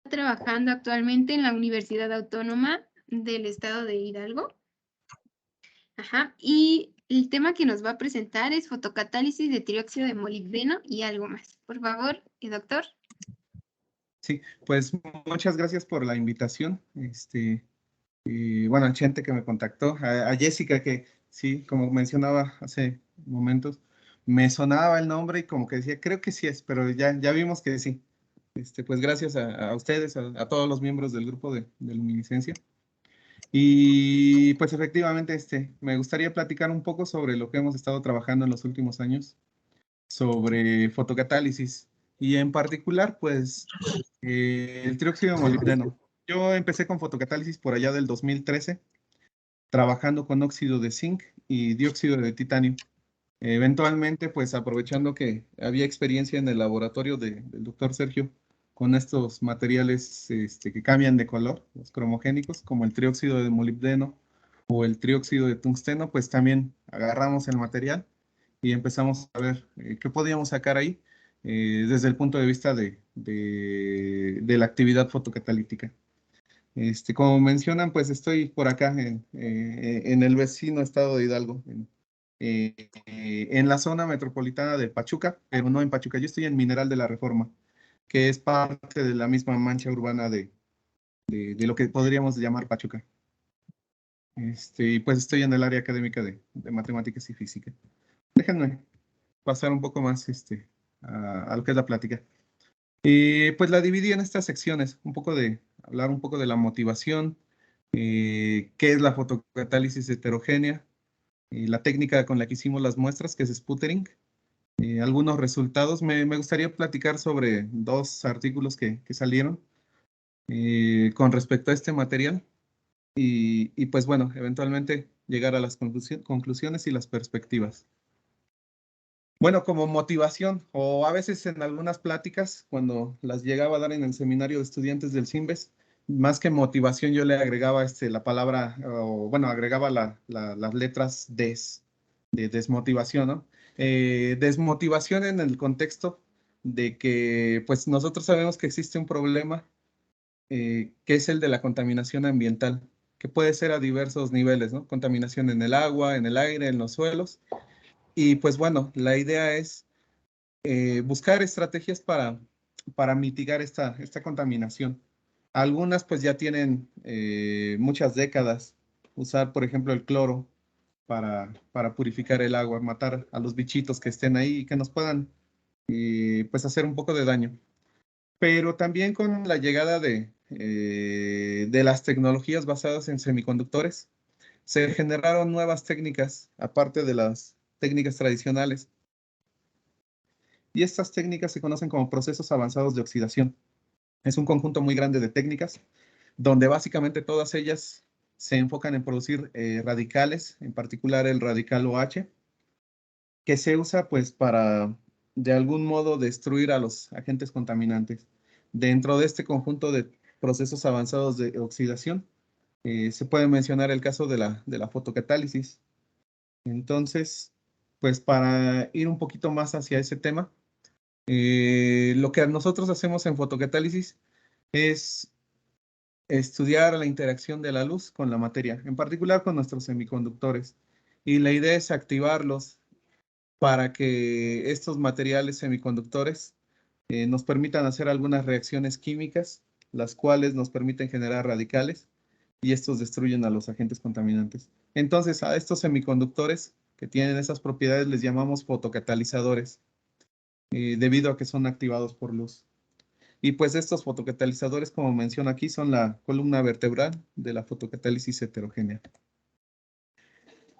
trabajando actualmente en la Universidad Autónoma del Estado de Hidalgo. Ajá, y el tema que nos va a presentar es fotocatálisis de trióxido de molibdeno y algo más. Por favor, doctor. Sí, pues muchas gracias por la invitación. Y bueno, a Chente que me contactó, a Jessica que sí, como mencionaba hace momentos, me sonaba el nombre y como que decía, creo que sí es, pero ya vimos que sí. Pues gracias a ustedes, a todos los miembros del grupo de luminiscencia. Y pues efectivamente, me gustaría platicar un poco sobre lo que hemos estado trabajando en los últimos años, sobre fotocatálisis y en particular, pues, el trióxido de molibdeno. Yo empecé con fotocatálisis por allá del 2013, trabajando con óxido de zinc y dióxido de titanio. Eventualmente, pues aprovechando que había experiencia en el laboratorio del doctor Sergio con estos materiales que cambian de color, los cromogénicos, como el trióxido de molibdeno o el trióxido de tungsteno, pues también agarramos el material y empezamos a ver qué podíamos sacar ahí desde el punto de vista de la actividad fotocatalítica. Como mencionan, pues estoy por acá en el vecino estado de Hidalgo, en la zona metropolitana de Pachuca, pero no en Pachuca. Yo estoy en Mineral de la Reforma, que es parte de la misma mancha urbana de lo que podríamos llamar Pachuca. Y pues estoy en el área académica de matemáticas y física. Déjenme pasar un poco más a lo que es la plática. Pues la dividí en estas secciones, hablar un poco de la motivación, qué es la fotocatálisis heterogénea, la técnica con la que hicimos las muestras, que es sputtering, algunos resultados. Me gustaría platicar sobre dos artículos que salieron con respecto a este material y pues bueno, eventualmente llegar a las conclusiones y las perspectivas. Bueno, como motivación, o a veces en algunas pláticas, cuando las llegaba a dar en el seminario de estudiantes del CIMBES, más que motivación yo le agregaba la palabra, o bueno, agregaba las letras de desmotivación, ¿no? Desmotivación en el contexto de que, pues nosotros sabemos que existe un problema que es el de la contaminación ambiental, que puede ser a diversos niveles, ¿no? Contaminación en el agua, en el aire, en los suelos. Y pues bueno, la idea es buscar estrategias para mitigar esta contaminación. Algunas pues ya tienen muchas décadas. Usar, por ejemplo, el cloro para purificar el agua, matar a los bichitos que estén ahí y que nos puedan pues hacer un poco de daño. Pero también con la llegada de las tecnologías basadas en semiconductores, se generaron nuevas técnicas, aparte de las técnicas tradicionales. Y estas técnicas se conocen como procesos avanzados de oxidación. Es un conjunto muy grande de técnicas, donde básicamente todas ellas se enfocan en producir radicales, en particular el radical OH, que se usa pues para de algún modo destruir a los agentes contaminantes. Dentro de este conjunto de procesos avanzados de oxidación, se puede mencionar el caso de la fotocatálisis. Entonces, pues para ir un poquito más hacia ese tema, lo que nosotros hacemos en fotocatálisis es estudiar la interacción de la luz con la materia, en particular con nuestros semiconductores. Y la idea es activarlos para que estos materiales semiconductores nos permitan hacer algunas reacciones químicas, las cuales nos permiten generar radicales y estos destruyen a los agentes contaminantes. Entonces, a estos semiconductores que tienen esas propiedades les llamamos fotocatalizadores, debido a que son activados por luz. Y pues estos fotocatalizadores, como menciono aquí, son la columna vertebral de la fotocatálisis heterogénea.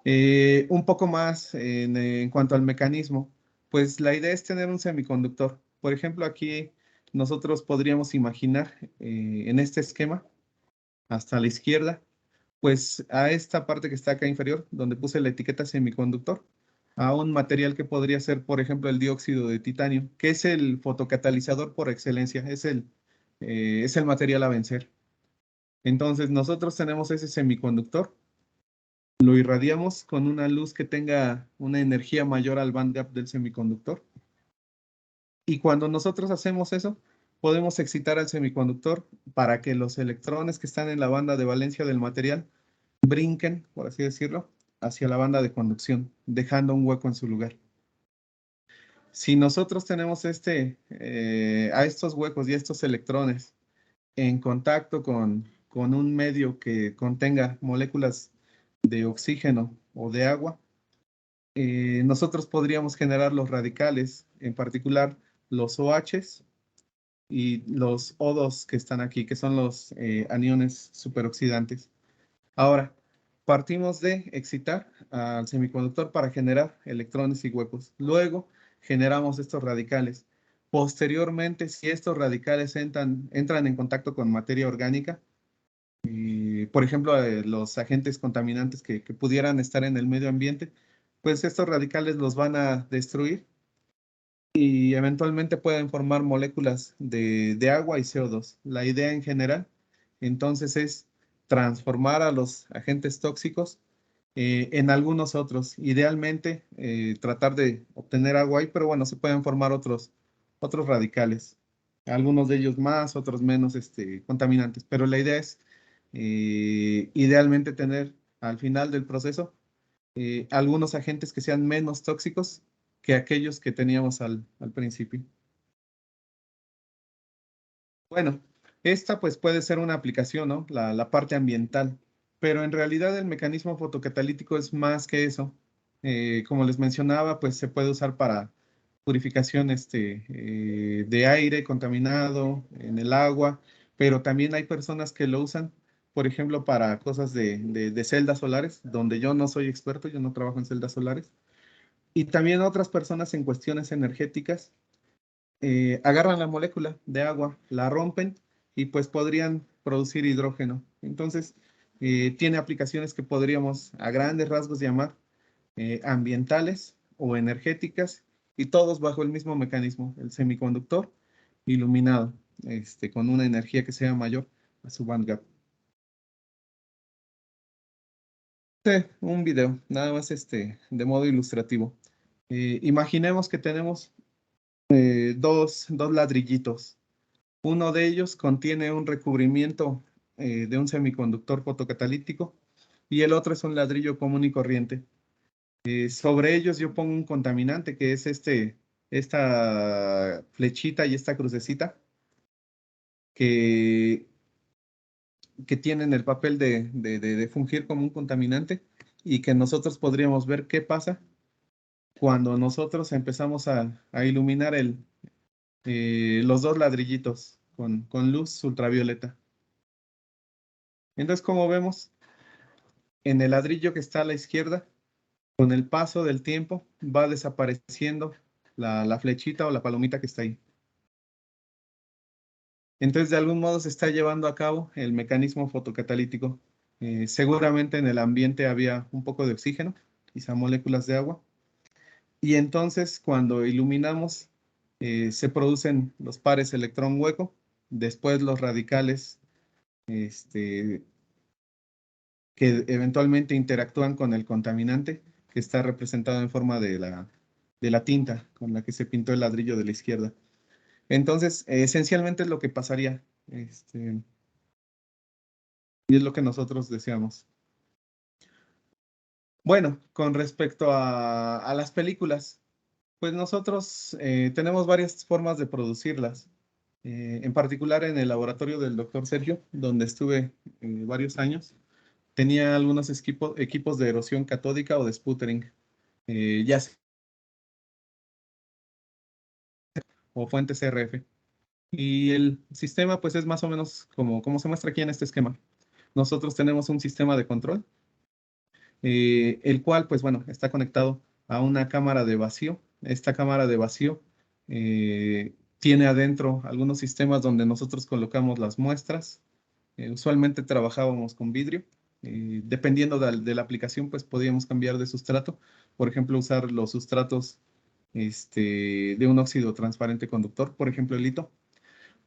Un poco más en cuanto al mecanismo, pues la idea es tener un semiconductor. Por ejemplo, aquí nosotros podríamos imaginar en este esquema, hasta la izquierda, pues a esta parte que está acá inferior, donde puse la etiqueta semiconductor, a un material que podría ser, por ejemplo, el dióxido de titanio, que es el fotocatalizador por excelencia, es el material a vencer. Entonces, nosotros tenemos ese semiconductor, lo irradiamos con una luz que tenga una energía mayor al band gap del semiconductor. Y cuando nosotros hacemos eso, podemos excitar al semiconductor para que los electrones que están en la banda de valencia del material brinquen, por así decirlo, hacia la banda de conducción, dejando un hueco en su lugar. Si nosotros tenemos a estos huecos y estos electrones en contacto con un medio que contenga moléculas de oxígeno o de agua, nosotros podríamos generar los radicales, en particular los OHs y los O2 que están aquí, que son los aniones superoxidantes. Ahora, partimos de excitar al semiconductor para generar electrones y huecos. Luego, generamos estos radicales. Posteriormente, si estos radicales entran en contacto con materia orgánica, por ejemplo, los agentes contaminantes que pudieran estar en el medio ambiente, pues estos radicales los van a destruir y eventualmente pueden formar moléculas de agua y CO2. La idea en general, entonces, es transformar a los agentes tóxicos en algunos otros. Idealmente, tratar de obtener agua ahí, pero bueno, se pueden formar otros radicales. Algunos de ellos más, otros menos contaminantes. Pero la idea es idealmente tener al final del proceso algunos agentes que sean menos tóxicos que aquellos que teníamos al principio. Bueno, esta pues puede ser una aplicación, ¿no? La parte ambiental, pero en realidad el mecanismo fotocatalítico es más que eso. Como les mencionaba, pues se puede usar para purificación de aire contaminado en el agua, pero también hay personas que lo usan, por ejemplo, para cosas de celdas solares, donde yo no soy experto, yo no trabajo en celdas solares, y también otras personas en cuestiones energéticas agarran la molécula de agua, la rompen y pues podrían producir hidrógeno. Entonces, tiene aplicaciones que podríamos a grandes rasgos llamar ambientales o energéticas y todos bajo el mismo mecanismo, el semiconductor iluminado, con una energía que sea mayor a su bandgap. Un video, nada más de modo ilustrativo. Imaginemos que tenemos dos ladrillitos. Uno de ellos contiene un recubrimiento de un semiconductor fotocatalítico y el otro es un ladrillo común y corriente. Sobre ellos yo pongo un contaminante que es esta flechita y esta crucecita que, que tienen el papel de fungir como un contaminante y que nosotros podríamos ver qué pasa cuando nosotros empezamos a iluminar los dos ladrillitos con luz ultravioleta. Entonces, como vemos, en el ladrillo que está a la izquierda, con el paso del tiempo, va desapareciendo la flechita o la palomita que está ahí. Entonces, de algún modo se está llevando a cabo el mecanismo fotocatalítico. Seguramente en el ambiente había un poco de oxígeno, quizá moléculas de agua. Y entonces, cuando iluminamos, se producen los pares electrón-hueco, después los radicales que eventualmente interactúan con el contaminante, que está representado en forma de la tinta con la que se pintó el ladrillo de la izquierda. Entonces, esencialmente es lo que pasaría, y es lo que nosotros deseamos. Bueno, con respecto a las películas, pues nosotros tenemos varias formas de producirlas. En particular en el laboratorio del doctor Sergio, donde estuve varios años, tenía algunos equipos de erosión catódica o de sputtering, ya sea o fuentes CRF. Y el sistema pues es más o menos como se muestra aquí en este esquema. Nosotros tenemos un sistema de control, el cual pues bueno, está conectado a una cámara de vacío. Esta cámara de vacío tiene adentro algunos sistemas donde nosotros colocamos las muestras. Usualmente trabajábamos con vidrio. Dependiendo de la aplicación, pues podíamos cambiar de sustrato. Por ejemplo, usar los sustratos de un óxido transparente conductor, por ejemplo, el lito.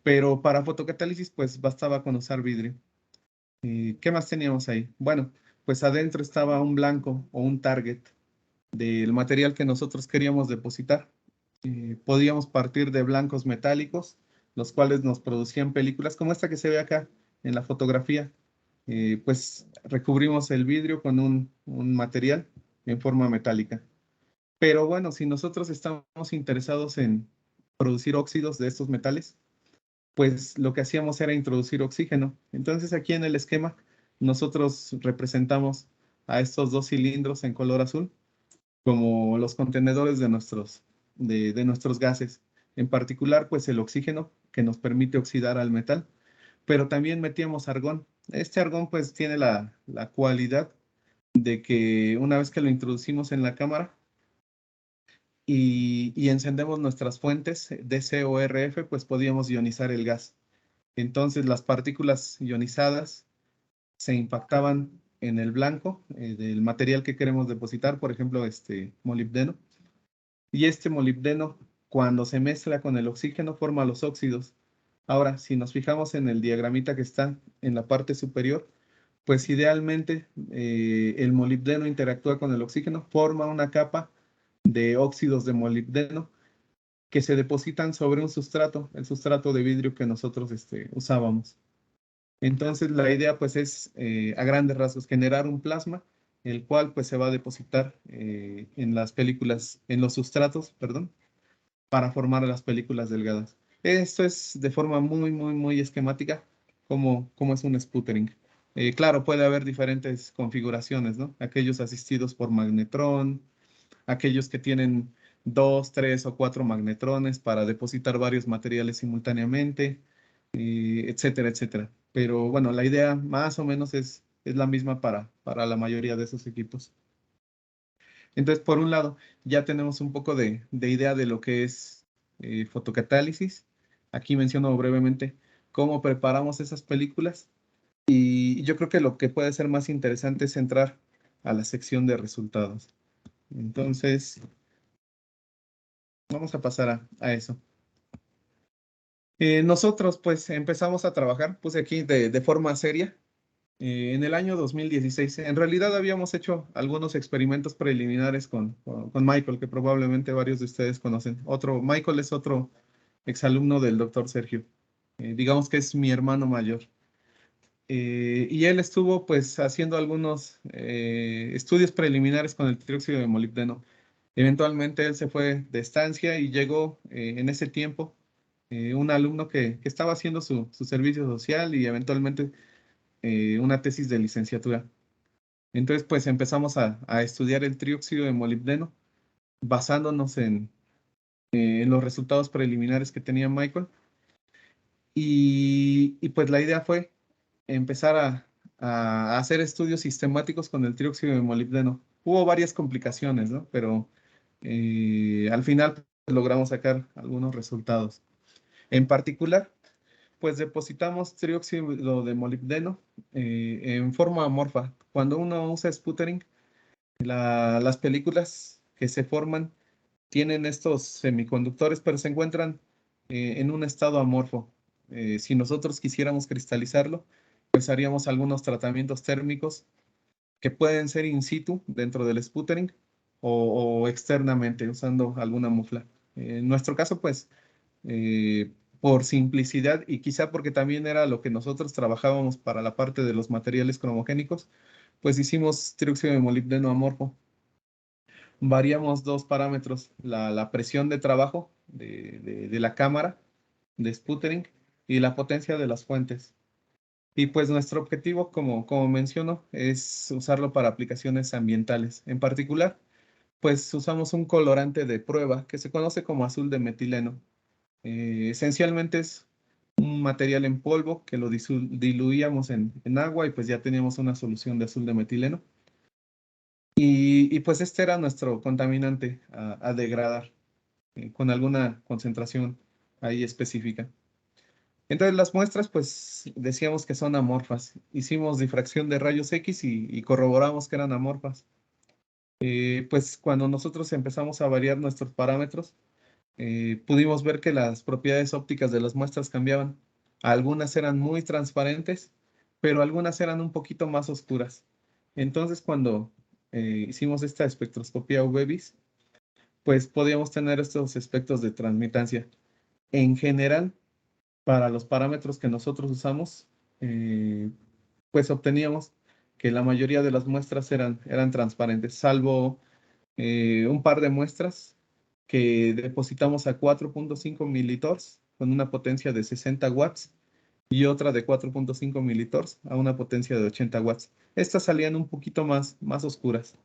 Pero para fotocatálisis, pues bastaba con usar vidrio. ¿Qué más teníamos ahí? Bueno, pues adentro estaba un blanco o un target del material que nosotros queríamos depositar. Podíamos partir de blancos metálicos los cuales nos producían películas como esta que se ve acá en la fotografía. Pues recubrimos el vidrio con un material en forma metálica. Pero bueno, si nosotros estamos interesados en producir óxidos de estos metales, pues lo que hacíamos era introducir oxígeno. Entonces aquí en el esquema nosotros representamos a estos dos cilindros en color azul como los contenedores de nuestros gases. En particular, pues el oxígeno que nos permite oxidar al metal, pero también metíamos argón. Este argón pues tiene la cualidad de que una vez que lo introducimos en la cámara y encendemos nuestras fuentes DC o RF, pues podíamos ionizar el gas. Entonces las partículas ionizadas se impactaban en el blanco del material que queremos depositar, por ejemplo, este molibdeno. Y este molibdeno, cuando se mezcla con el oxígeno, forma los óxidos. Ahora, si nos fijamos en el diagramita que está en la parte superior, pues idealmente el molibdeno interactúa con el oxígeno, forma una capa de óxidos de molibdeno que se depositan sobre un sustrato, el sustrato de vidrio que nosotros usábamos. Entonces la idea pues es a grandes rasgos generar un plasma, el cual pues se va a depositar en las películas, en los sustratos, perdón, para formar las películas delgadas. Esto es de forma muy esquemática como es un sputtering. Claro, puede haber diferentes configuraciones, ¿no? Aquellos asistidos por magnetrón, aquellos que tienen 2, 3 o 4 magnetrones para depositar varios materiales simultáneamente, etcétera, etcétera. Pero bueno, la idea más o menos es la misma para la mayoría de esos equipos. Entonces, por un lado, ya tenemos un poco de idea de lo que es fotocatálisis. Aquí menciono brevemente cómo preparamos esas películas. Y yo creo que lo que puede ser más interesante es entrar a la sección de resultados. Entonces, vamos a pasar a eso. Nosotros pues empezamos a trabajar, pues aquí de forma seria, en el año 2016. En realidad habíamos hecho algunos experimentos preliminares con Michael, que probablemente varios de ustedes conocen. Michael es otro exalumno del doctor Sergio. Digamos que es mi hermano mayor. Y él estuvo pues haciendo algunos estudios preliminares con el trióxido de molibdeno. Eventualmente él se fue de estancia y llegó en ese tiempo un alumno que estaba haciendo su servicio social y eventualmente una tesis de licenciatura. Entonces, pues empezamos a estudiar el trióxido de molibdeno basándonos en los resultados preliminares que tenía Michael. Y pues la idea fue empezar a hacer estudios sistemáticos con el trióxido de molibdeno. Hubo varias complicaciones, ¿no? Pero al final pues, logramos sacar algunos resultados. En particular, pues depositamos trióxido de molibdeno en forma amorfa. Cuando uno usa sputtering, las películas que se forman tienen estos semiconductores, pero se encuentran en un estado amorfo. Si nosotros quisiéramos cristalizarlo, pues haríamos algunos tratamientos térmicos que pueden ser in situ dentro del sputtering o externamente usando alguna mufla. En nuestro caso, pues, por simplicidad y quizá porque también era lo que nosotros trabajábamos para la parte de los materiales cromogénicos, pues hicimos trióxido de molibdeno amorfo. Variamos dos parámetros, la presión de trabajo de la cámara de sputtering y la potencia de las fuentes. Y pues nuestro objetivo, como menciono, es usarlo para aplicaciones ambientales. En particular, pues usamos un colorante de prueba que se conoce como azul de metileno. Esencialmente es un material en polvo que lo diluíamos en agua y pues ya teníamos una solución de azul de metileno. Y pues este era nuestro contaminante a degradar con alguna concentración ahí específica. Entonces las muestras pues decíamos que son amorfas. Hicimos difracción de rayos X y corroboramos que eran amorfas. Pues cuando nosotros empezamos a variar nuestros parámetros, pudimos ver que las propiedades ópticas de las muestras cambiaban. Algunas eran muy transparentes, pero algunas eran un poquito más oscuras. Entonces, cuando hicimos esta espectroscopía UV-Vis, pues podíamos tener estos espectros de transmitancia. En general, para los parámetros que nosotros usamos, pues obteníamos que la mayoría de las muestras eran transparentes, salvo un par de muestras que depositamos a 4.5 militors con una potencia de 60 watts y otra de 4.5 militors a una potencia de 80 watts. Estas salían un poquito más oscuras.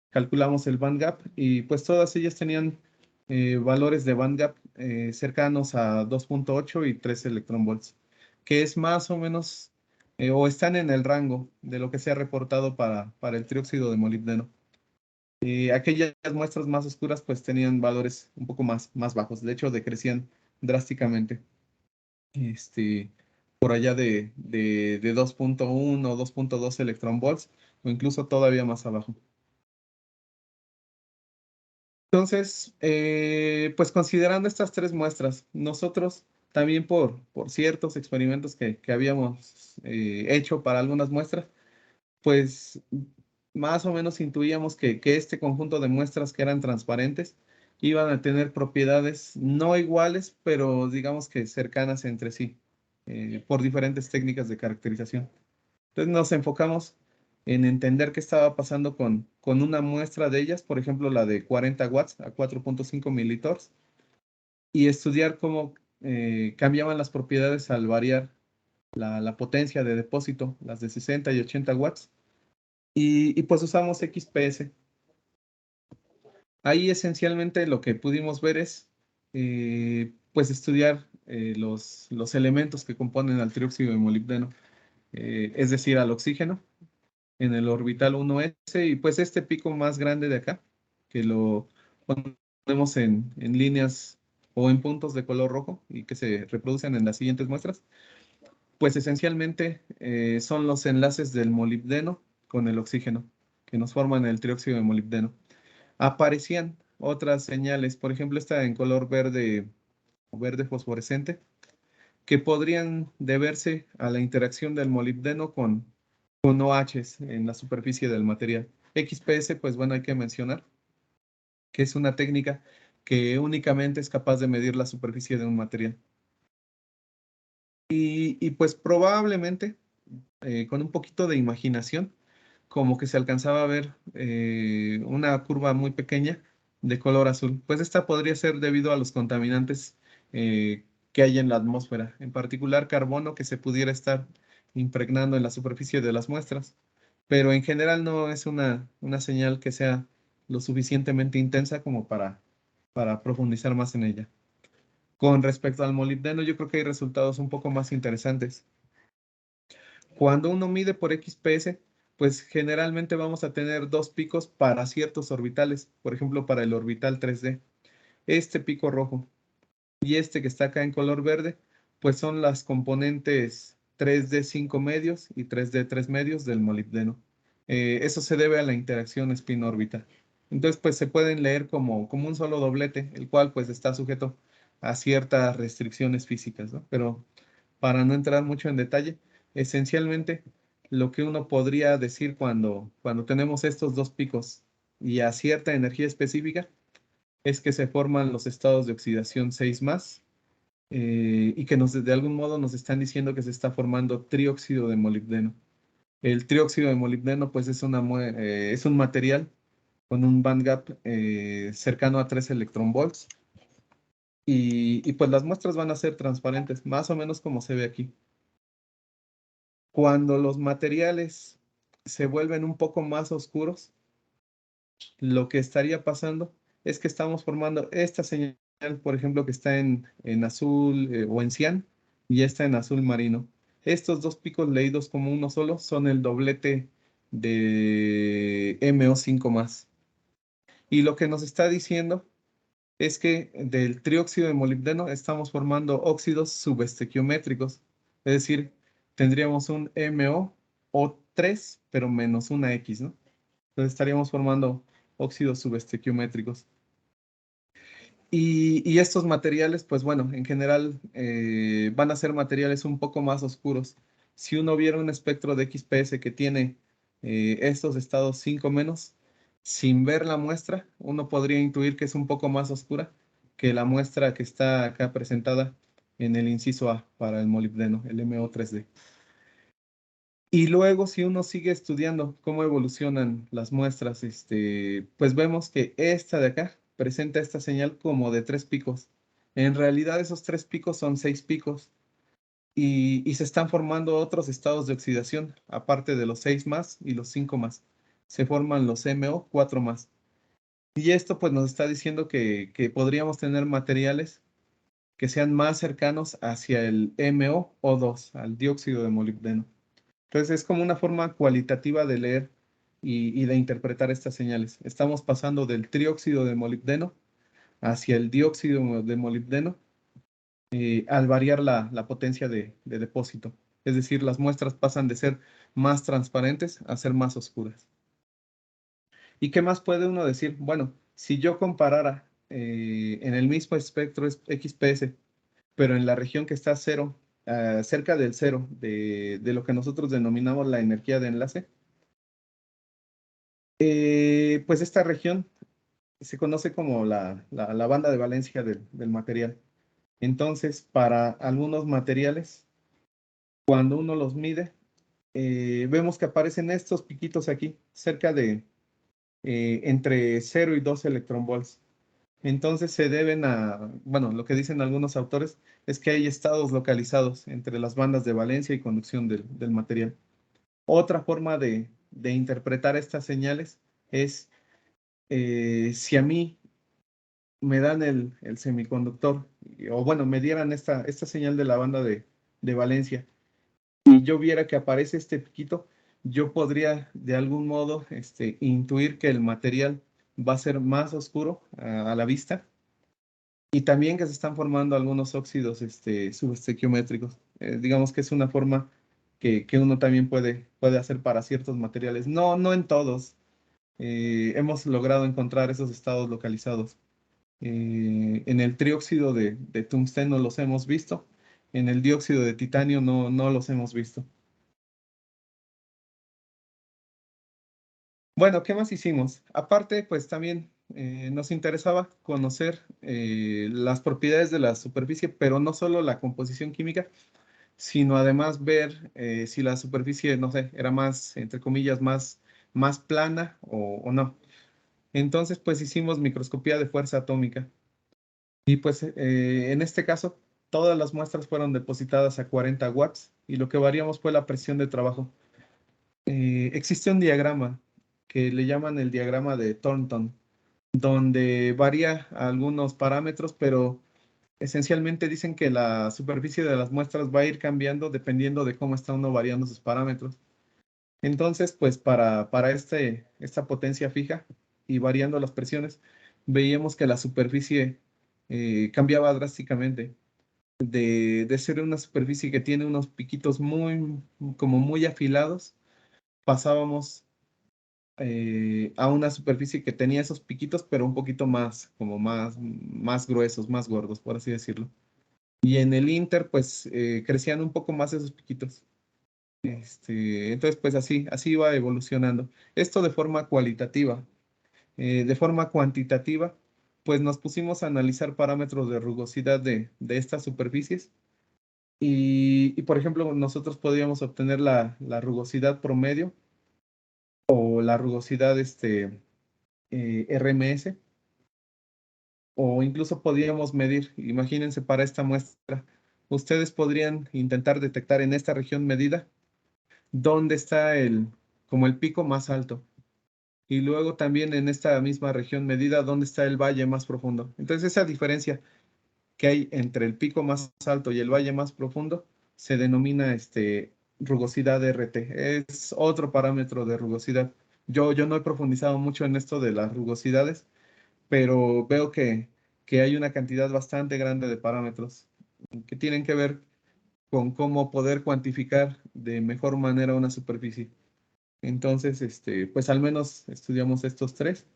Calculamos el band gap y pues todas ellas tenían valores de band gap cercanos a 2.8 y 3 electronvolts, que es más o menos, o están en el rango de lo que se ha reportado para el trióxido de molibdeno. Aquellas muestras más oscuras pues tenían valores un poco más bajos, de hecho decrecían drásticamente, por allá de 2.1 o 2.2 electronvolts o incluso todavía más abajo. Entonces, pues considerando estas tres muestras, nosotros también por ciertos experimentos que habíamos hecho para algunas muestras, pues más o menos intuíamos que este conjunto de muestras que eran transparentes iban a tener propiedades no iguales, pero digamos que cercanas entre sí, por diferentes técnicas de caracterización. Entonces nos enfocamos en entender qué estaba pasando con una muestra de ellas, por ejemplo la de 40 watts a 4.5 militors, y estudiar cómo cambiaban las propiedades al variar la potencia de depósito, las de 60 y 80 watts, y pues usamos XPS. Ahí esencialmente lo que pudimos ver es pues estudiar los elementos que componen al trióxido de molibdeno, es decir, al oxígeno en el orbital 1s y pues este pico más grande de acá, que lo ponemos en líneas o en puntos de color rojo y que se reproducen en las siguientes muestras, pues esencialmente son los enlaces del molibdeno con el oxígeno que nos forman el trióxido de molibdeno. Aparecían otras señales, por ejemplo esta en color verde o verde fosforescente, que podrían deberse a la interacción del molibdeno con OHs en la superficie del material. XPS, pues bueno, hay que mencionar que es una técnica que únicamente es capaz de medir la superficie de un material. Y pues probablemente con un poquito de imaginación, como que se alcanzaba a ver una curva muy pequeña de color azul. Pues esta podría ser debido a los contaminantes que hay en la atmósfera, en particular carbono que se pudiera estar impregnando en la superficie de las muestras. Pero en general no es una señal que sea lo suficientemente intensa como para profundizar más en ella. Con respecto al molibdeno, yo creo que hay resultados un poco más interesantes. Cuando uno mide por XPS, pues generalmente vamos a tener dos picos para ciertos orbitales, por ejemplo, para el orbital 3D. Este pico rojo y este que está acá en color verde, pues son las componentes 3D 5 medios y 3D 3 medios del molibdeno. Eso se debe a la interacción spin-órbita. Entonces, pues se pueden leer como un solo doblete, el cual pues está sujeto a ciertas restricciones físicas, ¿no? Pero para no entrar mucho en detalle, esencialmente lo que uno podría decir cuando tenemos estos dos picos y a cierta energía específica es que se forman los estados de oxidación 6 más y que de algún modo nos están diciendo que se está formando trióxido de molibdeno. El trióxido de molibdeno pues es un material con un band gap cercano a 3 electronvolts y pues las muestras van a ser transparentes, más o menos como se ve aquí. Cuando los materiales se vuelven un poco más oscuros, lo que estaría pasando es que estamos formando esta señal, por ejemplo, que está en azul o en cian, y ya está en azul marino. Estos dos picos leídos como uno solo son el doblete de MO5+. Y lo que nos está diciendo es que del trióxido de molibdeno estamos formando óxidos subestequiométricos, es decir, tendríamos un MO O3, pero menos una X, ¿no? Entonces estaríamos formando óxidos subestequiométricos. Y estos materiales, pues bueno, en general van a ser materiales un poco más oscuros. Si uno viera un espectro de XPS que tiene estos estados 5 menos, sin ver la muestra, uno podría intuir que es un poco más oscura que la muestra que está acá presentada en el inciso A para el molibdeno, el MO3D. Y luego, si uno sigue estudiando cómo evolucionan las muestras, pues vemos que esta de acá presenta esta señal como de 3 picos. En realidad, esos 3 picos son 6 picos. Y se están formando otros estados de oxidación, aparte de los 6 más y los 5 más. Se forman los MO 4 más. Y esto pues nos está diciendo que podríamos tener materiales que sean más cercanos hacia el MO o 2, al dióxido de molibdeno. Entonces es como una forma cualitativa de leer y de interpretar estas señales. Estamos pasando del trióxido de molibdeno hacia el dióxido de molibdeno al variar la potencia de depósito. Es decir, las muestras pasan de ser más transparentes a ser más oscuras. ¿Y qué más puede uno decir? Bueno, si yo comparara en el mismo espectro XPS, pero en la región que está cero, cerca del cero, de lo que nosotros denominamos la energía de enlace, pues esta región se conoce como la banda de valencia del material. Entonces, para algunos materiales, cuando uno los mide, vemos que aparecen estos piquitos aquí, cerca de entre 0 y 2 electronvolts. Entonces se deben a, bueno, lo que dicen algunos autores es que hay estados localizados entre las bandas de valencia y conducción del material. Otra forma de interpretar estas señales es si a mí me dan el semiconductor, o bueno, me dieran esta señal de la banda de valencia, y yo viera que aparece este piquito, yo podría de algún modo intuir que el material va a ser más oscuro a la vista y también que se están formando algunos óxidos subestequiométricos. Digamos que es una forma que uno también puede hacer para ciertos materiales. No, no en todos. Hemos logrado encontrar esos estados localizados. En el trióxido de tungsteno los hemos visto. En el dióxido de titanio no los hemos visto. Bueno, ¿qué más hicimos? Aparte, pues también nos interesaba conocer las propiedades de la superficie, pero no solo la composición química, sino además ver si la superficie, no sé, era más, entre comillas, más plana o no. Entonces, pues hicimos microscopía de fuerza atómica. Y pues en este caso, todas las muestras fueron depositadas a 40 watts y lo que variamos fue la presión de trabajo. Existe un diagrama que le llaman el diagrama de Thornton, donde varía algunos parámetros, pero esencialmente dicen que la superficie de las muestras va a ir cambiando dependiendo de cómo está uno variando sus parámetros. Entonces, pues para esta potencia fija y variando las presiones, veíamos que la superficie cambiaba drásticamente. De ser una superficie que tiene unos piquitos como muy afilados, pasábamos a una superficie que tenía esos piquitos, pero un poquito más, como más gruesos, más gordos, por así decirlo. Y en el Inter, pues crecían un poco más esos piquitos. Entonces, pues así va evolucionando. Esto de forma cualitativa. De forma cuantitativa, pues nos pusimos a analizar parámetros de rugosidad de estas superficies. Y, por ejemplo, nosotros podríamos obtener la rugosidad promedio o la rugosidad RMS, o incluso podríamos medir, imagínense para esta muestra, ustedes podrían intentar detectar en esta región medida dónde está como el pico más alto. Y luego también en esta misma región medida dónde está el valle más profundo. Entonces esa diferencia que hay entre el pico más alto y el valle más profundo se denomina rugosidad RT. Es otro parámetro de rugosidad. Yo no he profundizado mucho en esto de las rugosidades, pero veo que hay una cantidad bastante grande de parámetros que tienen que ver con cómo poder cuantificar de mejor manera una superficie. Entonces, pues al menos estudiamos estos tres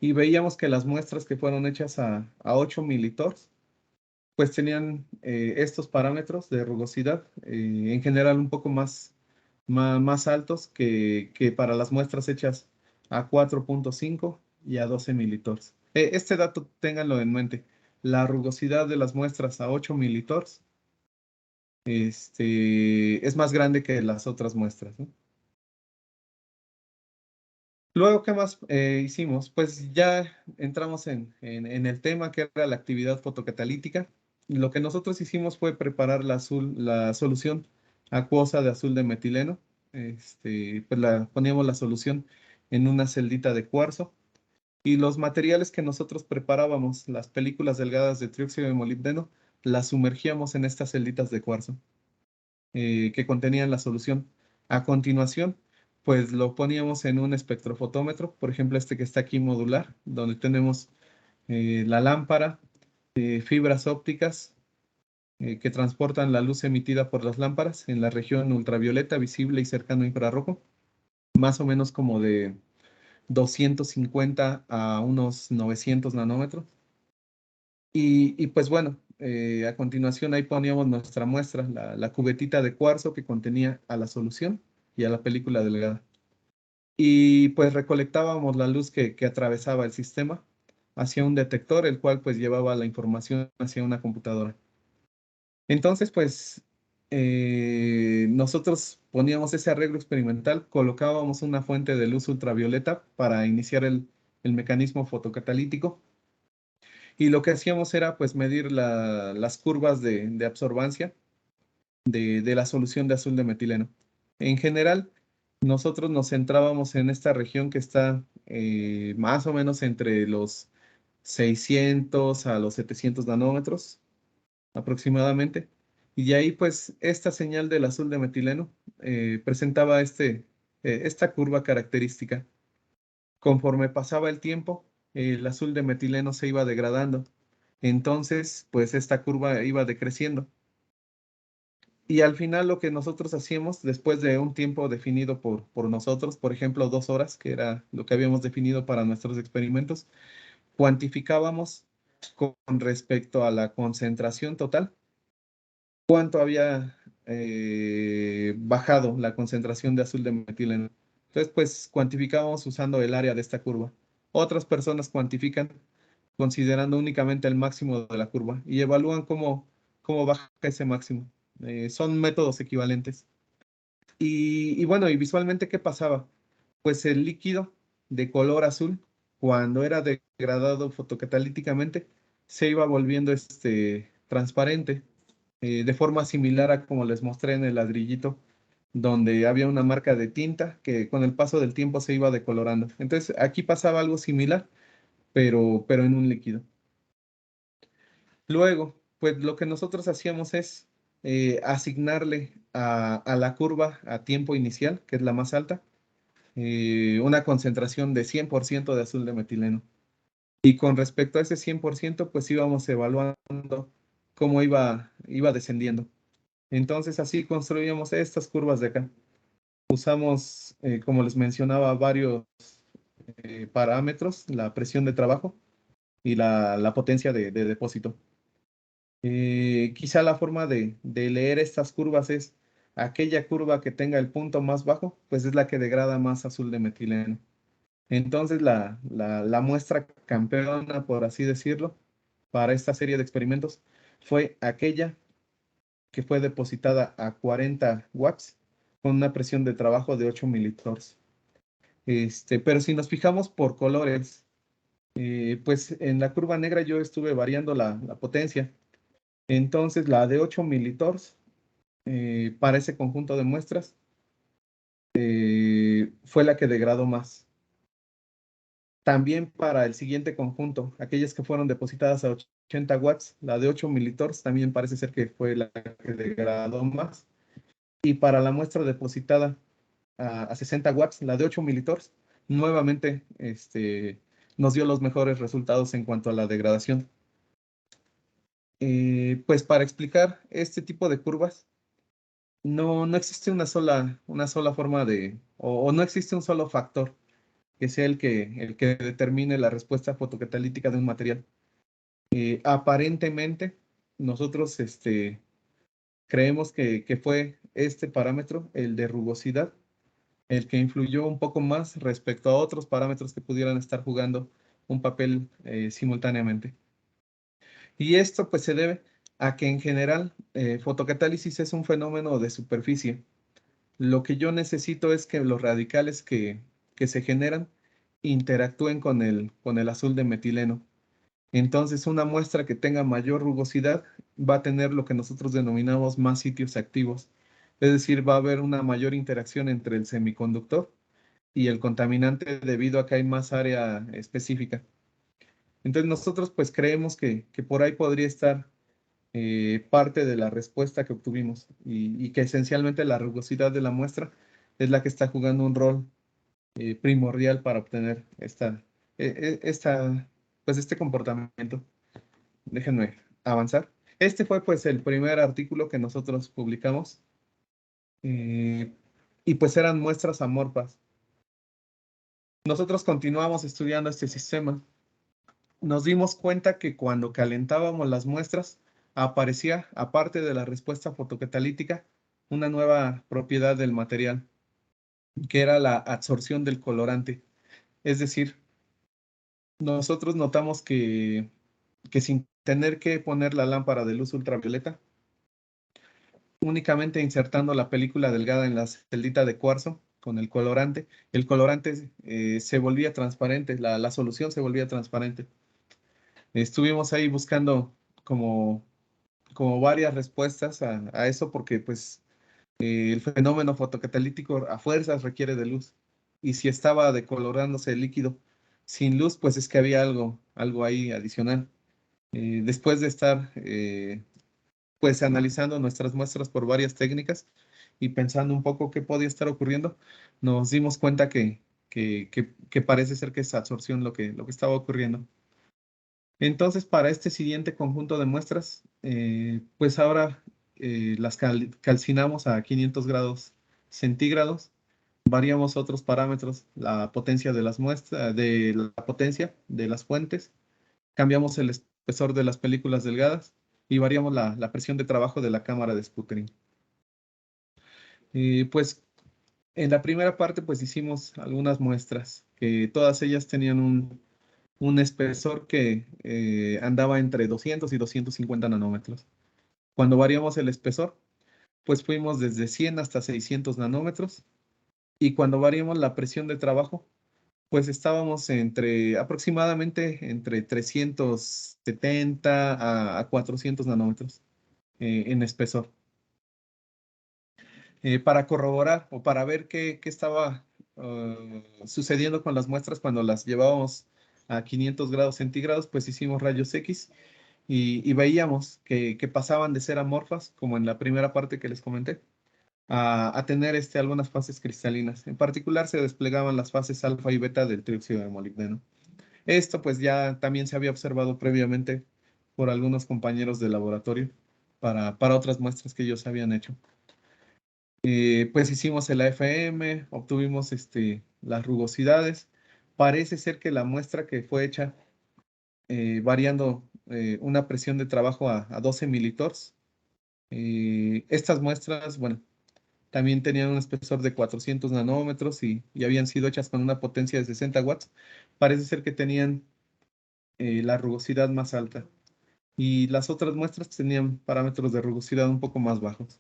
y veíamos que las muestras que fueron hechas a 8 militors, pues tenían estos parámetros de rugosidad, en general un poco más altos que para las muestras hechas a 4.5 y a 12 militors. Este dato ténganlo en mente. la rugosidad de las muestras a 8 militors es más grande que las otras muestras, ¿no? Luego, ¿qué más hicimos? Pues ya entramos en el tema que era la actividad fotocatalítica. Lo que nosotros hicimos fue preparar la solución acuosa de azul de metileno. Pues poníamos la solución en una celdita de cuarzo. Y los materiales que nosotros preparábamos, las películas delgadas de trióxido de molibdeno, las sumergíamos en estas celditas de cuarzo que contenían la solución. A continuación, pues lo poníamos en un espectrofotómetro, por ejemplo, este que está aquí modular, donde tenemos la lámpara, fibras ópticas que transportan la luz emitida por las lámparas en la región ultravioleta, visible y cercano infrarrojo, más o menos como de 250 a unos 900 nanómetros. Y pues bueno, a continuación ahí poníamos nuestra muestra, la cubetita de cuarzo que contenía a la solución y a la película delgada. Y pues recolectábamos la luz que atravesaba el sistema hacia un detector, el cual pues llevaba la información hacia una computadora. Entonces pues nosotros poníamos ese arreglo experimental, colocábamos una fuente de luz ultravioleta para iniciar el mecanismo fotocatalítico. Y lo que hacíamos era pues medir las curvas de absorbancia de la solución de azul de metileno. En general, nosotros nos centrábamos en esta región que está más o menos entre los 600 a los 700 nanómetros aproximadamente. Y de ahí pues esta señal del azul de metileno presentaba esta curva característica. Conforme pasaba el tiempo, el azul de metileno se iba degradando. Entonces, pues esta curva iba decreciendo. Y al final lo que nosotros hacíamos, después de un tiempo definido por nosotros, por ejemplo, 2 horas, que era lo que habíamos definido para nuestros experimentos, cuantificábamos con respecto a la concentración total, cuánto había bajado la concentración de azul de metileno. Entonces, pues cuantificábamos usando el área de esta curva. Otras personas cuantifican considerando únicamente el máximo de la curva y evalúan cómo baja ese máximo. Son métodos equivalentes. Y bueno, y visualmente, ¿qué pasaba? Pues el líquido de color azul, cuando era degradado fotocatalíticamente, se iba volviendo transparente, de forma similar a como les mostré en el ladrillito, donde había una marca de tinta que con el paso del tiempo se iba decolorando. Entonces, aquí pasaba algo similar, pero en un líquido. Luego, pues lo que nosotros hacíamos es asignarle a la curva a tiempo inicial, que es la más alta, una concentración de 100% de azul de metileno. Y con respecto a ese 100%, pues íbamos evaluando cómo iba descendiendo. Entonces así construíamos estas curvas de acá. Usamos, como les mencionaba, varios parámetros, la presión de trabajo y la potencia de depósito. Quizá la forma de leer estas curvas es aquella curva que tenga el punto más bajo, pues es la que degrada más azul de metileno. Entonces la muestra campeona, por así decirlo, para esta serie de experimentos fue aquella que fue depositada a 40 watts con una presión de trabajo de 8 militors. Pero si nos fijamos por colores, pues en la curva negra yo estuve variando la potencia. Entonces la de 8 militors para ese conjunto de muestras fue la que degradó más. También para el siguiente conjunto, aquellas que fueron depositadas a 80 watts, la de 8 militors también parece ser que fue la que degradó más. Y para la muestra depositada a 60 watts, la de 8 militors, nuevamente nos dio los mejores resultados en cuanto a la degradación. Pues para explicar este tipo de curvas, no existe una sola forma o no existe un solo factor que sea el que determine la respuesta fotocatalítica de un material. Aparentemente, nosotros creemos que fue este parámetro, el de rugosidad, el que influyó un poco más respecto a otros parámetros que pudieran estar jugando un papel simultáneamente. Y esto pues se debe a que en general fotocatálisis es un fenómeno de superficie. Lo que yo necesito es que los radicales que se generan interactúen con el azul de metileno. Entonces, una muestra que tenga mayor rugosidad va a tener lo que nosotros denominamos más sitios activos. Es decir, va a haber una mayor interacción entre el semiconductor y el contaminante debido a que hay más área específica. Entonces, nosotros pues creemos que por ahí podría estar parte de la respuesta que obtuvimos y que esencialmente la rugosidad de la muestra es la que está jugando un rol primordial para obtener pues este comportamiento. Déjenme avanzar. Este fue pues el primer artículo que nosotros publicamos eh, y pues eran muestras amorfas. Nosotros continuamos estudiando este sistema. Nos dimos cuenta que cuando calentábamos las muestras aparecía, aparte de la respuesta fotocatalítica, una nueva propiedad del material, que era la absorción del colorante. Es decir, nosotros notamos que sin tener que poner la lámpara de luz ultravioleta, únicamente insertando la película delgada en la celdita de cuarzo con el colorante se volvía transparente, la solución se volvía transparente. Estuvimos ahí buscando como, como varias respuestas a eso porque pues el fenómeno fotocatalítico a fuerzas requiere de luz. Y si estaba decolorándose el líquido sin luz, pues es que había algo ahí adicional. Después de estar pues analizando nuestras muestras por varias técnicas y pensando un poco qué podía estar ocurriendo, nos dimos cuenta que parece ser que es absorción lo que estaba ocurriendo. Entonces, para este siguiente conjunto de muestras, pues ahora las calcinamos a 500 grados centígrados, variamos otros parámetros, la potencia de las muestras, de la potencia de las fuentes, cambiamos el espesor de las películas delgadas y variamos la presión de trabajo de la cámara de sputtering. Pues en la primera parte, pues hicimos algunas muestras, que todas ellas tenían un espesor que andaba entre 200 y 250 nanómetros. Cuando variamos el espesor, pues fuimos desde 100 hasta 600 nanómetros. Y cuando variamos la presión de trabajo, pues estábamos aproximadamente entre 370 a 400 nanómetros en espesor. Para corroborar o para ver qué estaba sucediendo con las muestras cuando las llevábamos a 500 grados centígrados, pues hicimos rayos X y veíamos que pasaban de ser amorfas, como en la primera parte que les comenté, a tener algunas fases cristalinas. En particular se desplegaban las fases alfa y beta del trióxido de molibdeno. Esto pues ya también se había observado previamente por algunos compañeros de laboratorio para otras muestras que ellos habían hecho. Pues hicimos el AFM, obtuvimos las rugosidades. Parece ser que la muestra que fue hecha variando una presión de trabajo a 12 militors. Estas muestras, bueno, también tenían un espesor de 400 nanómetros y habían sido hechas con una potencia de 60 watts. Parece ser que tenían la rugosidad más alta. Y las otras muestras tenían parámetros de rugosidad un poco más bajos.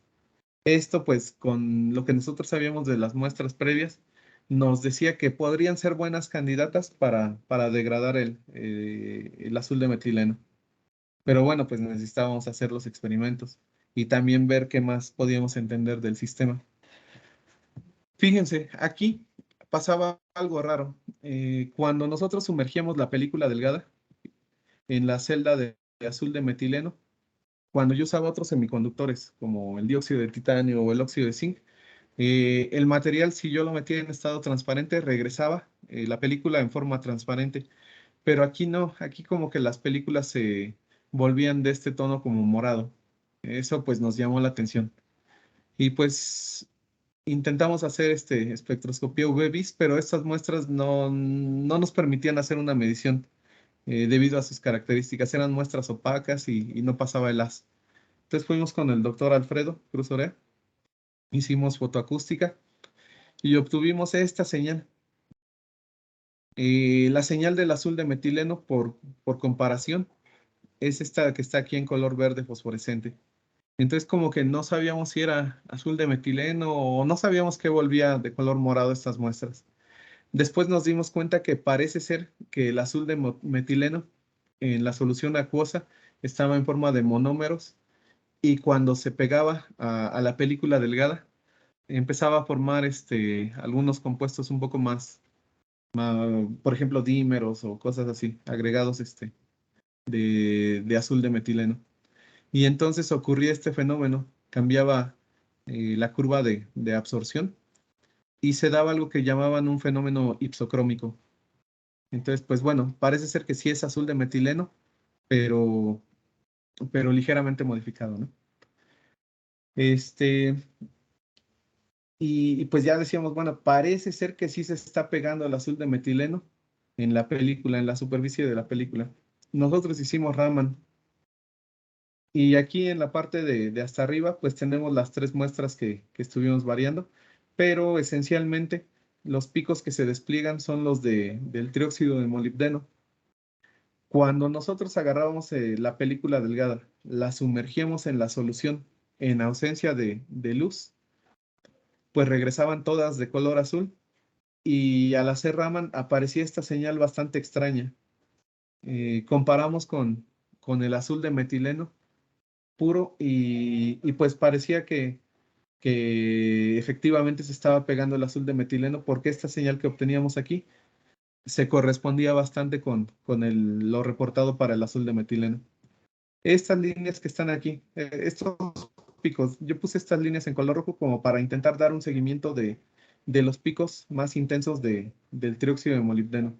Esto, pues, con lo que nosotros sabíamos de las muestras previas, nos decía que podrían ser buenas candidatas para degradar el azul de metileno. Pero bueno, pues necesitábamos hacer los experimentos y también ver qué más podíamos entender del sistema. Fíjense, aquí pasaba algo raro. Cuando nosotros sumergíamos la película delgada en la celda de azul de metileno, cuando yo usaba otros semiconductores, como el dióxido de titanio o el óxido de zinc, el material, si yo lo metía en estado transparente, regresaba la película en forma transparente. Pero aquí no, aquí como que las películas se volvían de este tono como morado. Eso pues nos llamó la atención. Y pues intentamos hacer espectroscopía UV-Vis, pero estas muestras no nos permitían hacer una medición debido a sus características. Eran muestras opacas y no pasaba el haz. Entonces fuimos con el doctor Alfredo Cruz Orea, hicimos fotoacústica y obtuvimos esta señal. La señal del azul de metileno por comparación es esta que está aquí en color verde fosforescente. Entonces como que no sabíamos si era azul de metileno o no sabíamos qué volvía de color morado estas muestras. Después nos dimos cuenta que parece ser que el azul de metileno en la solución acuosa estaba en forma de monómeros y cuando se pegaba a la película delgada empezaba a formar algunos compuestos un poco por ejemplo, dímeros o cosas así, agregados de azul de metileno. Y entonces ocurría este fenómeno, cambiaba la curva de absorción y se daba algo que llamaban un fenómeno ipsocrómico. Entonces, pues bueno, parece ser que sí es azul de metileno, pero, pero ligeramente modificado, ¿no? Este, y pues ya decíamos, bueno, parece ser que sí se está pegando el azul de metileno en la película, en la superficie de la película. Nosotros hicimos Raman. Y aquí en la parte de hasta arriba, pues tenemos las tres muestras que estuvimos variando, pero esencialmente los picos que se despliegan son los del trióxido de molibdeno. Cuando nosotros agarrábamos la película delgada, la sumergíamos en la solución en ausencia de luz, pues regresaban todas de color azul y al hacer Raman aparecía esta señal bastante extraña. Comparamos con el azul de metileno puro y pues parecía que efectivamente se estaba pegando el azul de metileno porque esta señal que obteníamos aquí se correspondía bastante con lo reportado para el azul de metileno. Estas líneas que están aquí, estos picos, yo puse estas líneas en color rojo como para intentar dar un seguimiento de los picos más intensos del trióxido de molibdeno.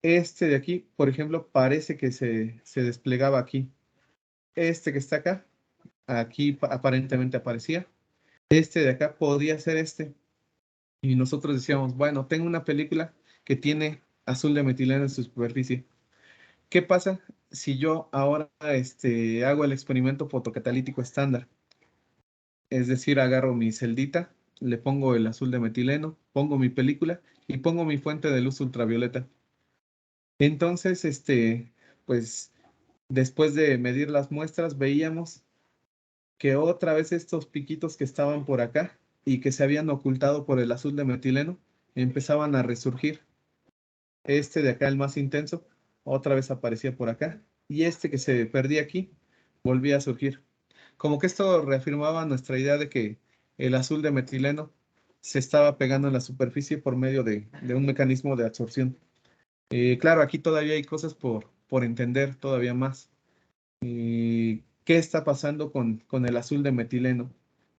Este de aquí, por ejemplo, parece que se desplegaba aquí. Este que está acá, aquí aparentemente aparecía. Este de acá podría ser este. Y nosotros decíamos, bueno, tengo una película que tiene azul de metileno en su superficie. ¿Qué pasa si yo ahora hago el experimento fotocatalítico estándar? Es decir, agarro mi celdita, le pongo el azul de metileno, pongo mi película y pongo mi fuente de luz ultravioleta. Entonces, pues después de medir las muestras, veíamos que otra vez estos piquitos que estaban por acá y que se habían ocultado por el azul de metileno empezaban a resurgir. Este de acá, el más intenso, otra vez aparecía por acá y este que se perdía aquí volvía a surgir. Como que esto reafirmaba nuestra idea de que el azul de metileno se estaba pegando en la superficie por medio de un mecanismo de absorción. Claro, aquí todavía hay cosas por entender todavía más. ¿Qué está pasando con el azul de metileno?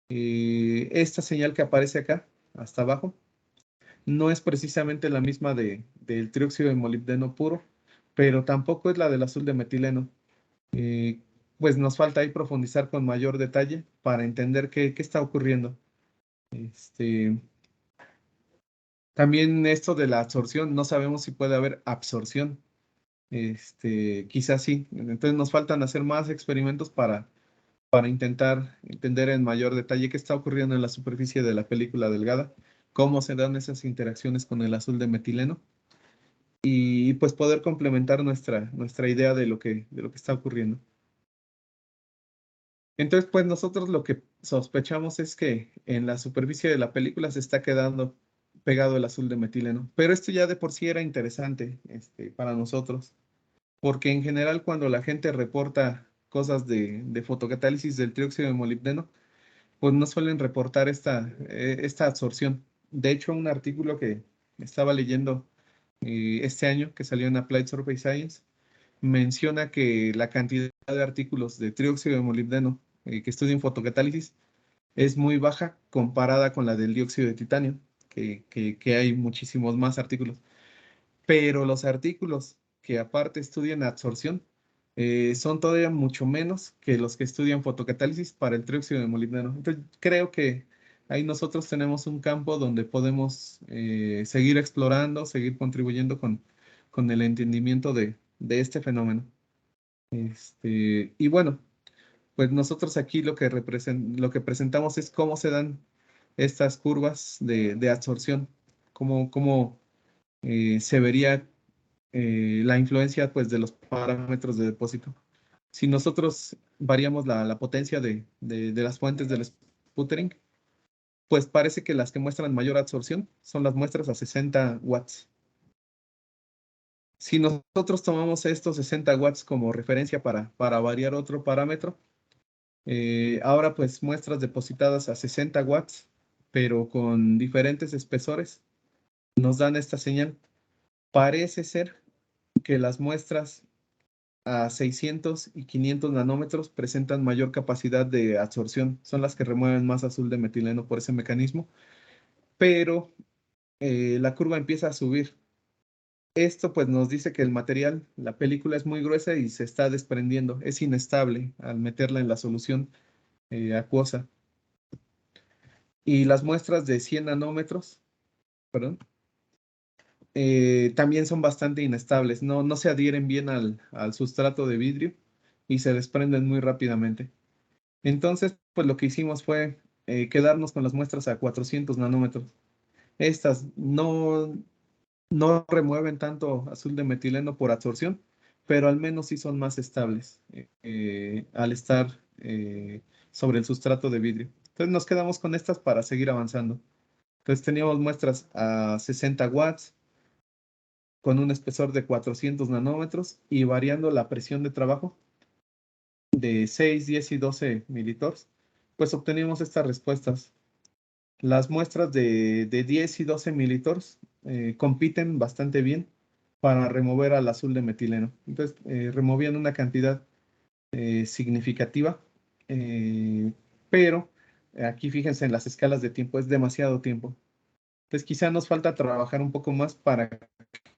Esta señal que aparece acá, hasta abajo, no es precisamente la misma del trióxido de molibdeno puro, pero tampoco es la del azul de metileno. Eh, pues nos falta ahí profundizar con mayor detalle para entender qué está ocurriendo. Este, también esto de la absorción, no sabemos si puede haber absorción. Quizás sí. Entonces nos faltan hacer más experimentos para intentar entender en mayor detalle qué está ocurriendo en la superficie de la película delgada, cómo se dan esas interacciones con el azul de metileno y pues poder complementar nuestra idea de lo que está ocurriendo. Entonces, pues nosotros lo que sospechamos es que en la superficie de la película se está quedando pegado el azul de metileno, pero esto ya de por sí era interesante para nosotros, porque en general cuando la gente reporta cosas de fotocatálisis del trióxido de molibdeno, pues no suelen reportar esta absorción. De hecho, un artículo que estaba leyendo este año, que salió en Applied Surface Science, menciona que la cantidad de artículos de trióxido de molibdeno que estudian fotocatálisis es muy baja comparada con la del dióxido de titanio, que hay muchísimos más artículos. Pero los artículos que aparte estudian absorción son todavía mucho menos que los que estudian fotocatálisis para el trióxido de molibdeno. Entonces, creo que ahí nosotros tenemos un campo donde podemos seguir explorando, seguir contribuyendo con el entendimiento de este fenómeno. Y bueno, pues nosotros aquí lo que presentamos es cómo se dan estas curvas de absorción, cómo se vería la influencia pues, de los parámetros de depósito. Si nosotros variamos la potencia de las fuentes del sputtering, pues parece que las que muestran mayor absorción son las muestras a 60 watts. Si nosotros tomamos estos 60 watts como referencia para variar otro parámetro, ahora pues muestras depositadas a 60 watts, pero con diferentes espesores, nos dan esta señal. Parece ser que las muestras a 600 y 500 nanómetros presentan mayor capacidad de absorción. Son las que remueven más azul de metileno por ese mecanismo, pero la curva empieza a subir. Esto pues nos dice que el material, la película es muy gruesa y se está desprendiendo, es inestable al meterla en la solución acuosa. Y las muestras de 100 nanómetros, perdón, también son bastante inestables, no se adhieren bien al sustrato de vidrio y se desprenden muy rápidamente. Entonces, pues lo que hicimos fue quedarnos con las muestras a 400 nanómetros. Estas no remueven tanto azul de metileno por absorción, pero al menos sí son más estables al estar sobre el sustrato de vidrio. Entonces nos quedamos con estas para seguir avanzando. Entonces teníamos muestras a 60 watts con un espesor de 400 nanómetros y variando la presión de trabajo de 6, 10 y 12 militors, pues obteníamos estas respuestas. Las muestras de 10 y 12 militors compiten bastante bien para remover al azul de metileno. Entonces, removían una cantidad significativa, pero aquí fíjense en las escalas de tiempo, es demasiado tiempo. Entonces, quizá nos falta trabajar un poco más para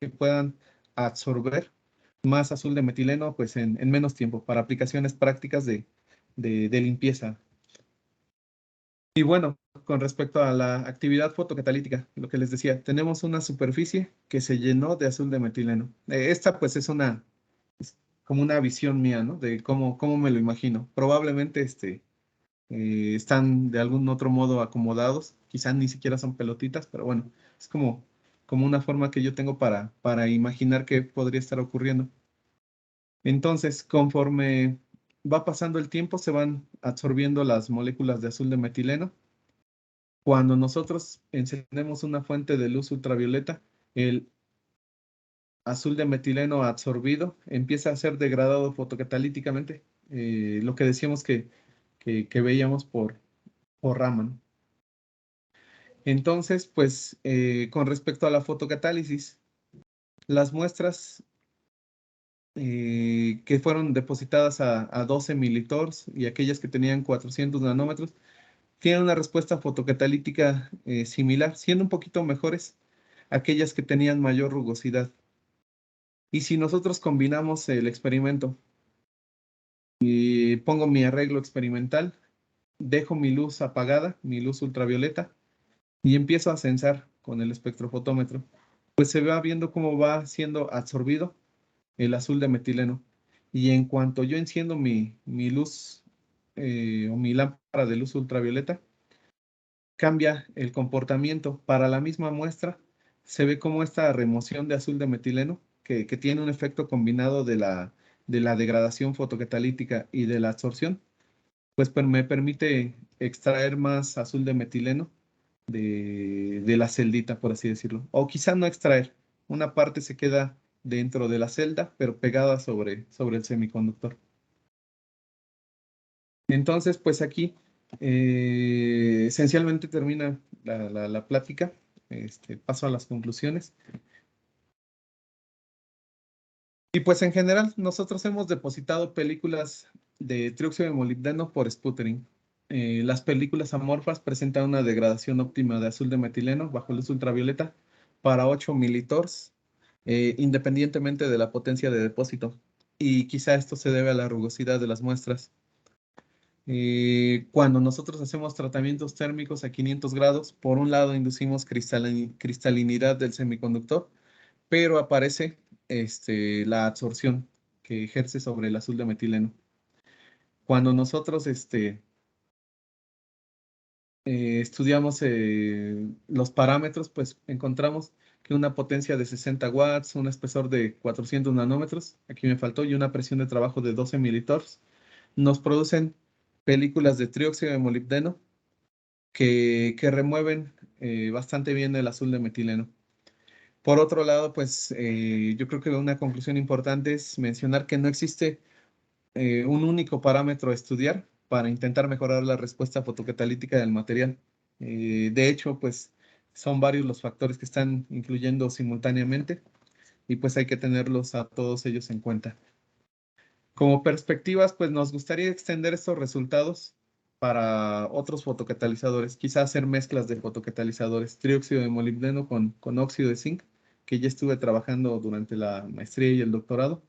que puedan absorber más azul de metileno pues en menos tiempo para aplicaciones prácticas de limpieza. Y bueno, con respecto a la actividad fotocatalítica, lo que les decía, tenemos una superficie que se llenó de azul de metileno. Esta pues es como una visión mía, ¿no? De cómo me lo imagino. Probablemente están de algún otro modo acomodados, quizás ni siquiera son pelotitas, pero bueno, es como una forma que yo tengo para imaginar qué podría estar ocurriendo. Entonces, conforme va pasando el tiempo, se van absorbiendo las moléculas de azul de metileno. Cuando nosotros encendemos una fuente de luz ultravioleta, el azul de metileno absorbido empieza a ser degradado fotocatalíticamente, lo que decíamos que veíamos por Raman. Entonces, pues, con respecto a la fotocatálisis, las muestras que fueron depositadas a 12 militors y aquellas que tenían 400 nanómetros, tienen una respuesta fotocatalítica similar, siendo un poquito mejores aquellas que tenían mayor rugosidad. Y si nosotros combinamos el experimento y pongo mi arreglo experimental, dejo mi luz apagada, mi luz ultravioleta, y empiezo a censar con el espectrofotómetro, pues se va viendo cómo va siendo absorbido el azul de metileno. Y en cuanto yo enciendo mi luz o mi lámpara de luz ultravioleta, cambia el comportamiento. Para la misma muestra, se ve como esta remoción de azul de metileno, que tiene un efecto combinado de la degradación fotocatalítica y de la absorción, pues me permite extraer más azul de metileno de la celdita, por así decirlo. O quizá no extraer, una parte se queda dentro de la celda, pero pegada sobre el semiconductor. Entonces, pues aquí esencialmente termina la plática. Paso a las conclusiones. Y pues en general, nosotros hemos depositado películas de trióxido de molibdeno por sputtering. Las películas amorfas presentan una degradación óptima de azul de metileno bajo luz ultravioleta para 8 militors, independientemente de la potencia de depósito. Y quizá esto se debe a la rugosidad de las muestras. Cuando nosotros hacemos tratamientos térmicos a 500 grados, por un lado inducimos cristalinidad del semiconductor, pero aparece la absorción que ejerce sobre el azul de metileno. Cuando nosotros estudiamos los parámetros, pues encontramos que una potencia de 60 watts, un espesor de 400 nanómetros, aquí me faltó, y una presión de trabajo de 12 militors, nos producen películas de trióxido de molibdeno que remueven bastante bien el azul de metileno. Por otro lado, pues yo creo que una conclusión importante es mencionar que no existe un único parámetro a estudiar para intentar mejorar la respuesta fotocatalítica del material. De hecho, pues son varios los factores que están influyendo simultáneamente y pues hay que tenerlos a todos ellos en cuenta. Como perspectivas, pues nos gustaría extender estos resultados para otros fotocatalizadores, quizás hacer mezclas de fotocatalizadores, trióxido de molibdeno con óxido de zinc, que ya estuve trabajando durante la maestría y el doctorado,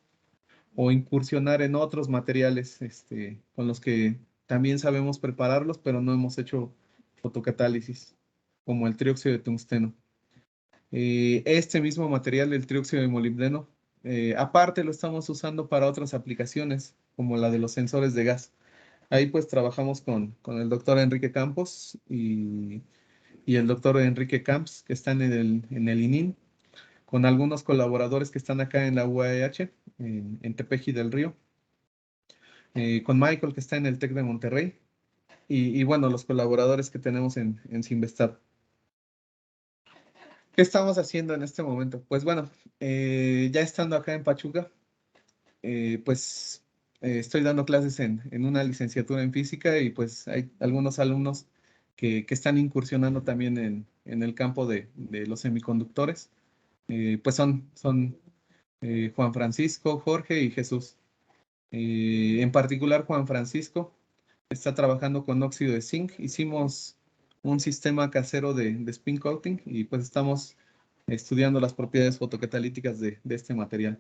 o incursionar en otros materiales con los que también sabemos prepararlos, pero no hemos hecho fotocatálisis, como el trióxido de tungsteno. Este mismo material, el trióxido de molibdeno, aparte lo estamos usando para otras aplicaciones, como la de los sensores de gas. Ahí pues trabajamos con el doctor Enrique Campos y el doctor Enrique Camps, que están en el ININ, con algunos colaboradores que están acá en la UAEH, en Tepeji del Río, con Michael, que está en el TEC de Monterrey, y bueno, los colaboradores que tenemos en Sinvestab. ¿Qué estamos haciendo en este momento? Pues bueno, ya estando acá en Pachuca, pues estoy dando clases en una licenciatura en física y pues hay algunos alumnos que están incursionando también en el campo de los semiconductores. Pues son Juan Francisco, Jorge y Jesús. En particular, Juan Francisco está trabajando con óxido de zinc. Hicimos un sistema casero de spin coating y pues estamos estudiando las propiedades fotocatalíticas de este material.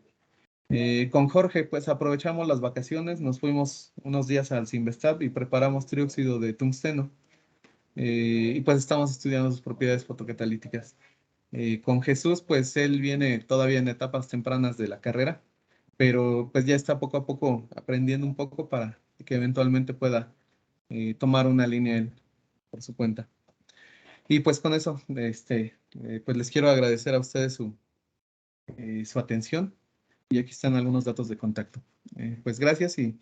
Con Jorge, pues aprovechamos las vacaciones, nos fuimos unos días al Sinvestab y preparamos trióxido de tungsteno. Y pues estamos estudiando sus propiedades fotocatalíticas. Con Jesús, pues él viene todavía en etapas tempranas de la carrera, pero pues ya está poco a poco aprendiendo un poco para que eventualmente pueda tomar una línea él por su cuenta. Y pues con eso, pues les quiero agradecer a ustedes su atención y aquí están algunos datos de contacto. Pues gracias y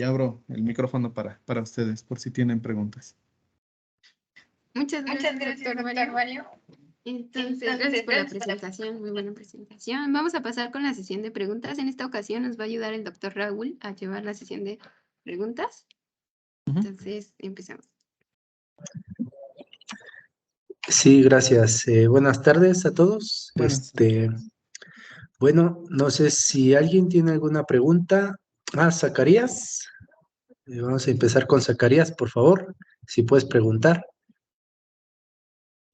abro el micrófono para ustedes por si tienen preguntas. Muchas gracias, doctor Mario. Entonces, gracias por la presentación, muy buena presentación. Vamos a pasar con la sesión de preguntas. En esta ocasión nos va a ayudar el doctor Raúl a llevar la sesión de preguntas. Entonces, empezamos. Sí, gracias. Buenas tardes a todos. Buenas. Bueno, no sé si alguien tiene alguna pregunta. Zacarías. Vamos a empezar con Zacarías, por favor. Si puedes preguntar.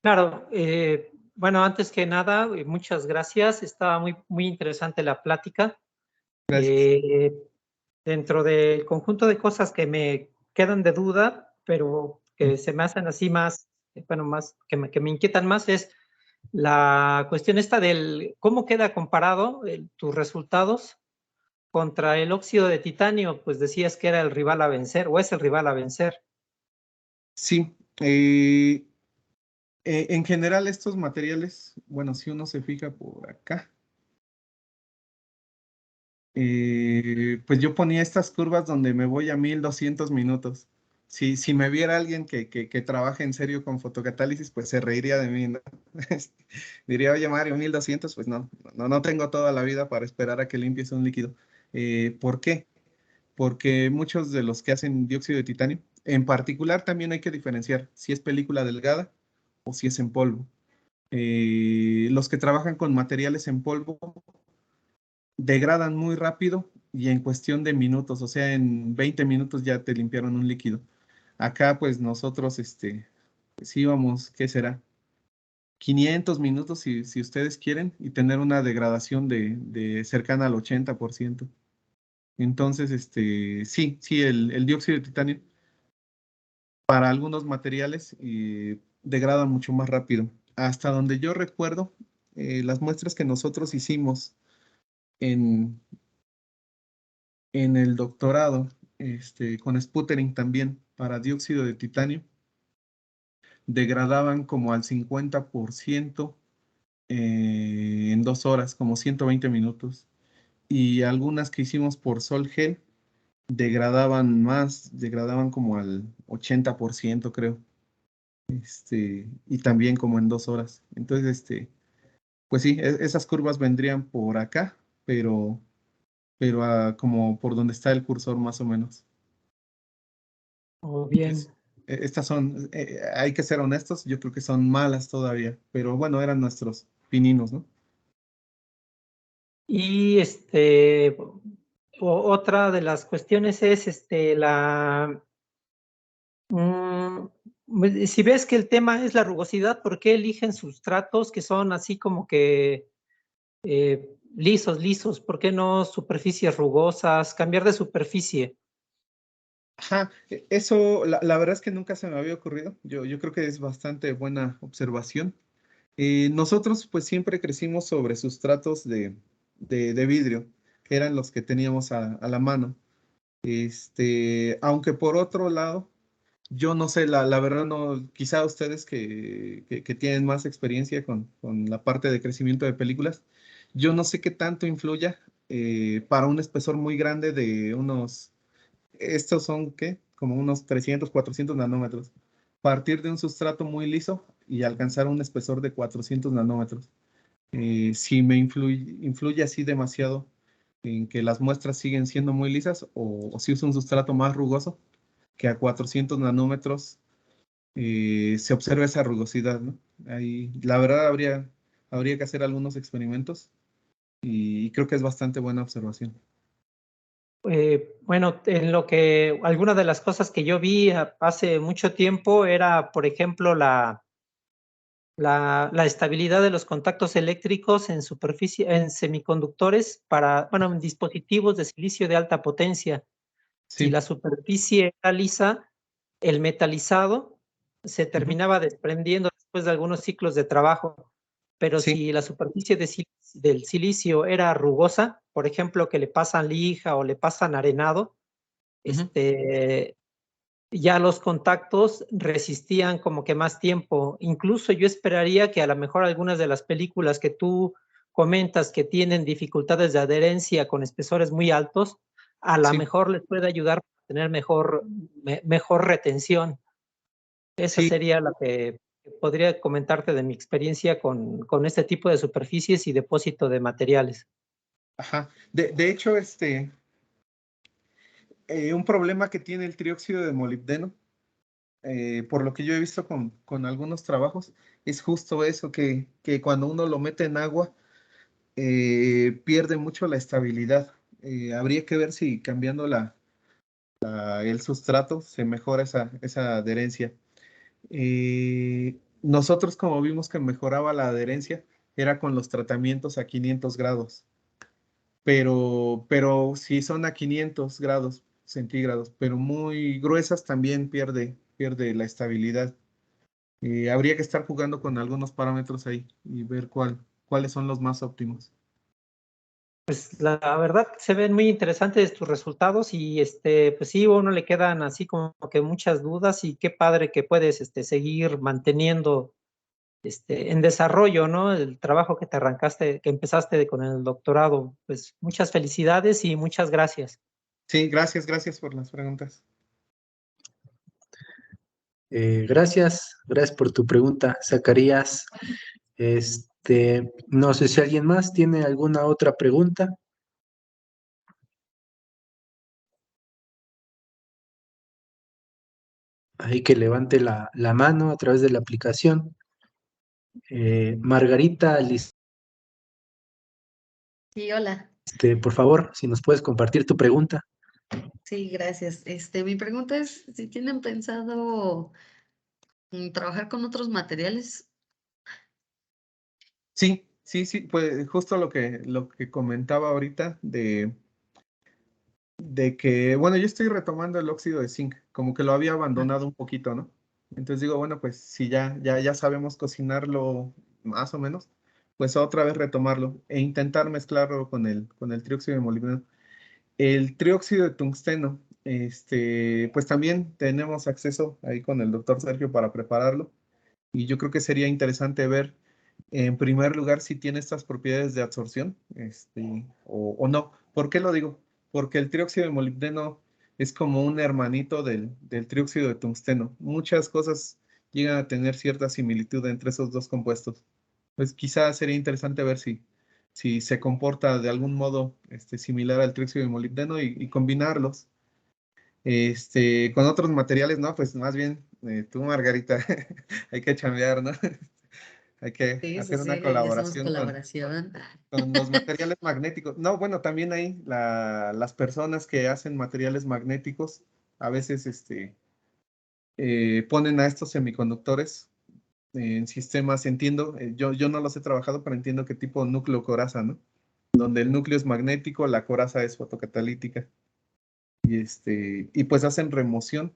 Claro, bueno, antes que nada, muchas gracias. Estaba muy interesante la plática. Gracias. Dentro del conjunto de cosas que me quedan de duda, pero que se me hacen así más, bueno, más que me inquietan más, es la cuestión esta del cómo queda comparado tus resultados contra el óxido de titanio. Pues decías que era el rival a vencer, o es el rival a vencer. Sí, en general estos materiales, bueno, si uno se fija por acá, pues yo ponía estas curvas donde me voy a 1200 minutos. Si me viera alguien que trabaja en serio con fotocatálisis, pues se reiría de mí, ¿no? Diría, oye Mario, 1200, pues no tengo toda la vida para esperar a que limpies un líquido. ¿Por qué? Porque muchos de los que hacen dióxido de titanio, en particular también hay que diferenciar si es película delgada o si es en polvo. Los que trabajan con materiales en polvo degradan muy rápido y en cuestión de minutos, o sea, en 20 minutos ya te limpiaron un líquido. Acá, pues nosotros, pues íbamos, ¿qué será? 500 minutos si ustedes quieren y tener una degradación de cercana al 80%. Entonces, sí, el dióxido de titanio para algunos materiales degrada mucho más rápido. Hasta donde yo recuerdo, las muestras que nosotros hicimos en, en el doctorado, con sputtering también para dióxido de titanio, degradaban como al 50% en 2 horas, como 120 minutos. Y algunas que hicimos por sol gel degradaban más, degradaban como al 80%, creo. Y también como en 2 horas. Entonces, pues sí, esas curvas vendrían por acá, pero como por donde está el cursor más o menos. O bien. Pues, estas son, hay que ser honestos, yo creo que son malas todavía, pero bueno, eran nuestros pininos, ¿no? Y otra de las cuestiones es si ves que el tema es la rugosidad, ¿por qué eligen sustratos que son así como que lisos? ¿Por qué no superficies rugosas? Cambiar de superficie. Ajá, eso la verdad es que nunca se me había ocurrido. Yo creo que es bastante buena observación. Nosotros pues siempre crecimos sobre sustratos de vidrio, que eran los que teníamos a la mano. Aunque por otro lado, yo no sé, la verdad no, quizá ustedes que tienen más experiencia con la parte de crecimiento de películas, yo no sé qué tanto influya para un espesor muy grande de unos, estos son, ¿qué? Como unos 300, 400 nanómetros. Partir de un sustrato muy liso y alcanzar un espesor de 400 nanómetros. Si me influye así demasiado en que las muestras siguen siendo muy lisas o si uso un sustrato más rugoso, que a 400 nanómetros se observa esa rugosidad, ¿no? Ahí, la verdad habría que hacer algunos experimentos y creo que es bastante buena observación. Bueno, en lo que alguna de las cosas que yo vi hace mucho tiempo era, por ejemplo, la estabilidad de los contactos eléctricos en superficie, en semiconductores en dispositivos de silicio de alta potencia. Si Sí, la superficie era lisa, el metalizado se terminaba desprendiendo después de algunos ciclos de trabajo. Pero sí, si la superficie del silicio era rugosa, por ejemplo, que le pasan lija o le pasan arenado, ujú, ya los contactos resistían como que más tiempo. Incluso yo esperaría que a lo mejor algunas de las películas que tú comentas que tienen dificultades de adherencia con espesores muy altos, a lo sí, mejor les puede ayudar a tener mejor retención. Esa sí, sería la que podría comentarte de mi experiencia con este tipo de superficies y depósito de materiales. ajá. De hecho, un problema que tiene el trióxido de molibdeno, por lo que yo he visto con algunos trabajos, es justo eso, que cuando uno lo mete en agua, pierde mucho la estabilidad. Habría que ver si cambiando el sustrato se mejora esa adherencia. Nosotros como vimos que mejoraba la adherencia, era con los tratamientos a 500 grados, pero si son a 500 grados centígrados, pero muy gruesas también pierde la estabilidad. Habría que estar jugando con algunos parámetros ahí y ver cuáles son los más óptimos. Pues la verdad se ven muy interesantes tus resultados y pues sí, a uno le quedan así como que muchas dudas y qué padre que puedes seguir manteniendo en desarrollo, ¿no? El trabajo que te arrancaste, que empezaste con el doctorado. Pues muchas felicidades y muchas gracias. Sí, gracias por las preguntas. Gracias por tu pregunta, Zacarías. No sé si alguien más tiene alguna otra pregunta. Ahí que levante la mano a través de la aplicación. Margarita, Sí, hola. por favor, si nos puedes compartir tu pregunta. Sí, gracias. Mi pregunta es si tienen pensado trabajar con otros materiales. Sí, pues justo lo que comentaba ahorita de que, bueno, yo estoy retomando el óxido de zinc, como que lo había abandonado un poquito, ¿no? Entonces digo, bueno, pues si ya sabemos cocinarlo más o menos, pues otra vez retomarlo e intentar mezclarlo con el trióxido de molibdeno. El trióxido de tungsteno, pues también tenemos acceso ahí con el doctor Sergio para prepararlo y yo creo que sería interesante ver En primer lugar, si tiene estas propiedades de absorción, o no. ¿Por qué lo digo? Porque el trióxido de molibdeno es como un hermanito del trióxido de tungsteno. Muchas cosas llegan a tener cierta similitud entre esos dos compuestos. Pues quizás sería interesante ver si se comporta de algún modo similar al trióxido de molibdeno y combinarlos. Con otros materiales, no, pues más bien tú, Margarita, hay que chambear, ¿no? Hay que Sí, sí, hacer sí, una ahí hacemos colaboración colaboración. con los materiales magnéticos. No, bueno, también hay las personas que hacen materiales magnéticos, a veces ponen a estos semiconductores en sistemas, entiendo, yo no los he trabajado, pero entiendo qué tipo de núcleo coraza, ¿no? Donde el núcleo es magnético, la coraza es fotocatalítica. Y pues hacen remoción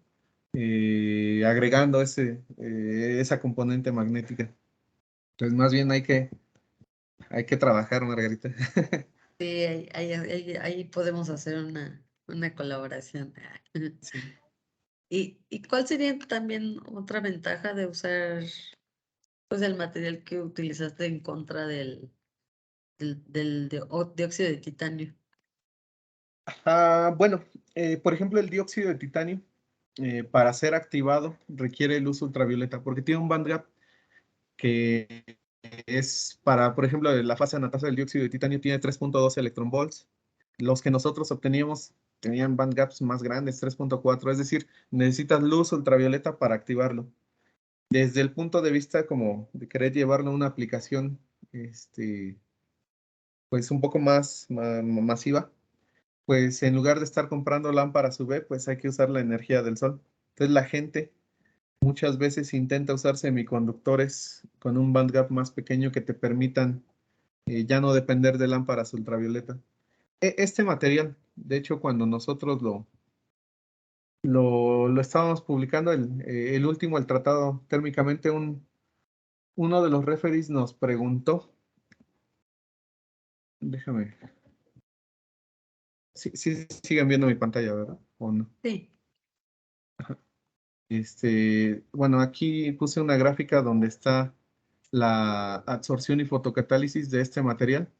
agregando esa componente magnética. Entonces, más bien hay que trabajar, Margarita. Sí, ahí podemos hacer una colaboración. Sí. ¿Y cuál sería también otra ventaja de usar pues el material que utilizaste en contra del dióxido de titanio? Bueno, por ejemplo, el dióxido de titanio, para ser activado, requiere luz ultravioleta, porque tiene un bandgap que es para, por ejemplo, la fase anatasa del dióxido de titanio tiene 3.12 electronvolts. Los que nosotros obteníamos tenían bandgaps más grandes, 3.4, es decir, necesitas luz ultravioleta para activarlo. Desde el punto de vista como de querer llevarlo a una aplicación, pues un poco más masiva, pues en lugar de estar comprando lámparas UV, pues hay que usar la energía del sol. Entonces la gente muchas veces intenta usar semiconductores con un bandgap más pequeño que te permitan ya no depender de lámparas ultravioleta. Este material, de hecho, cuando nosotros lo estábamos publicando, el último, el tratado térmicamente, uno de los referees nos preguntó, déjame, sí siguen viendo mi pantalla, ¿verdad? ¿O no? Sí. Bueno, aquí puse una gráfica donde está la absorción y fotocatálisis de este material,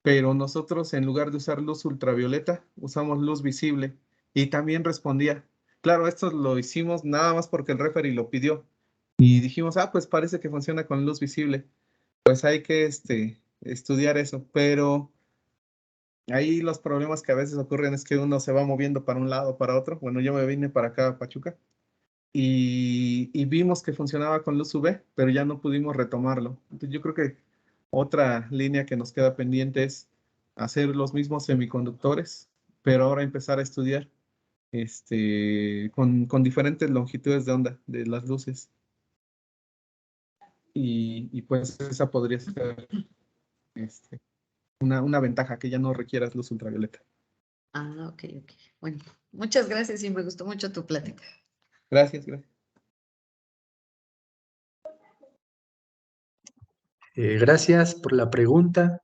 pero nosotros en lugar de usar luz ultravioleta, usamos luz visible y también respondía. Claro, esto lo hicimos nada más porque el referee lo pidió y dijimos, pues parece que funciona con luz visible. Pues hay que estudiar eso, pero ahí los problemas que a veces ocurren es que uno se va moviendo para un lado, para otro. Bueno, yo me vine para acá a Pachuca y vimos que funcionaba con luz UV, pero ya no pudimos retomarlo. Entonces yo creo que otra línea que nos queda pendiente es hacer los mismos semiconductores, pero ahora empezar a estudiar con diferentes longitudes de onda de las luces. Y pues esa podría ser una ventaja, que ya no requieras luz ultravioleta. Ok. Bueno, muchas gracias y me gustó mucho tu plática. Gracias, gracias. Gracias por la pregunta.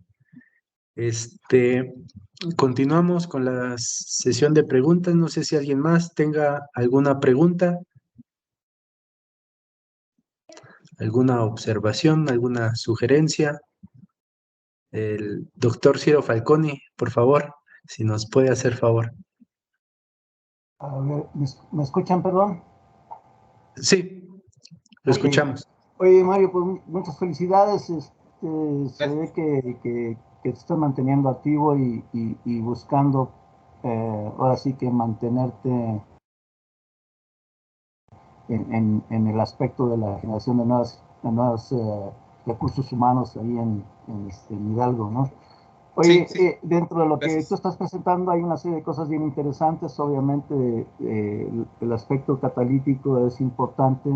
Continuamos con la sesión de preguntas. No sé si alguien más tenga alguna pregunta, alguna observación, alguna sugerencia. El doctor Ciro Falconi, por favor, si nos puede hacer favor. A ver, ¿me escuchan, perdón? Sí, lo Ok. escuchamos. Oye, Mario, pues muchas felicidades. Se Gracias. ve que te estás manteniendo activo y buscando, ahora sí que mantenerte en el aspecto de la generación de nuevos recursos humanos ahí en Hidalgo, ¿no? Sí, Oye, sí, dentro de lo que tú gracias. estás presentando hay una serie de cosas bien interesantes. Obviamente, el aspecto catalítico es importante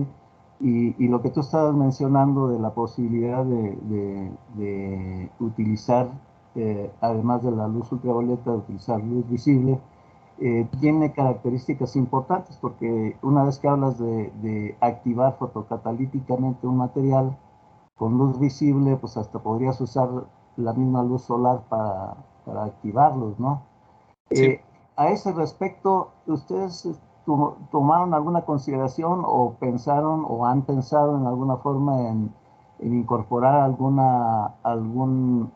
y lo que tú estabas mencionando de la posibilidad de utilizar, además de la luz ultravioleta, de utilizar luz visible, tiene características importantes porque una vez que hablas de activar fotocatalíticamente un material con luz visible, pues hasta podrías usar la misma luz solar para activarlos, ¿no? Sí. A ese respecto, ¿ustedes tomaron alguna consideración o pensaron o han pensado en alguna forma en incorporar algún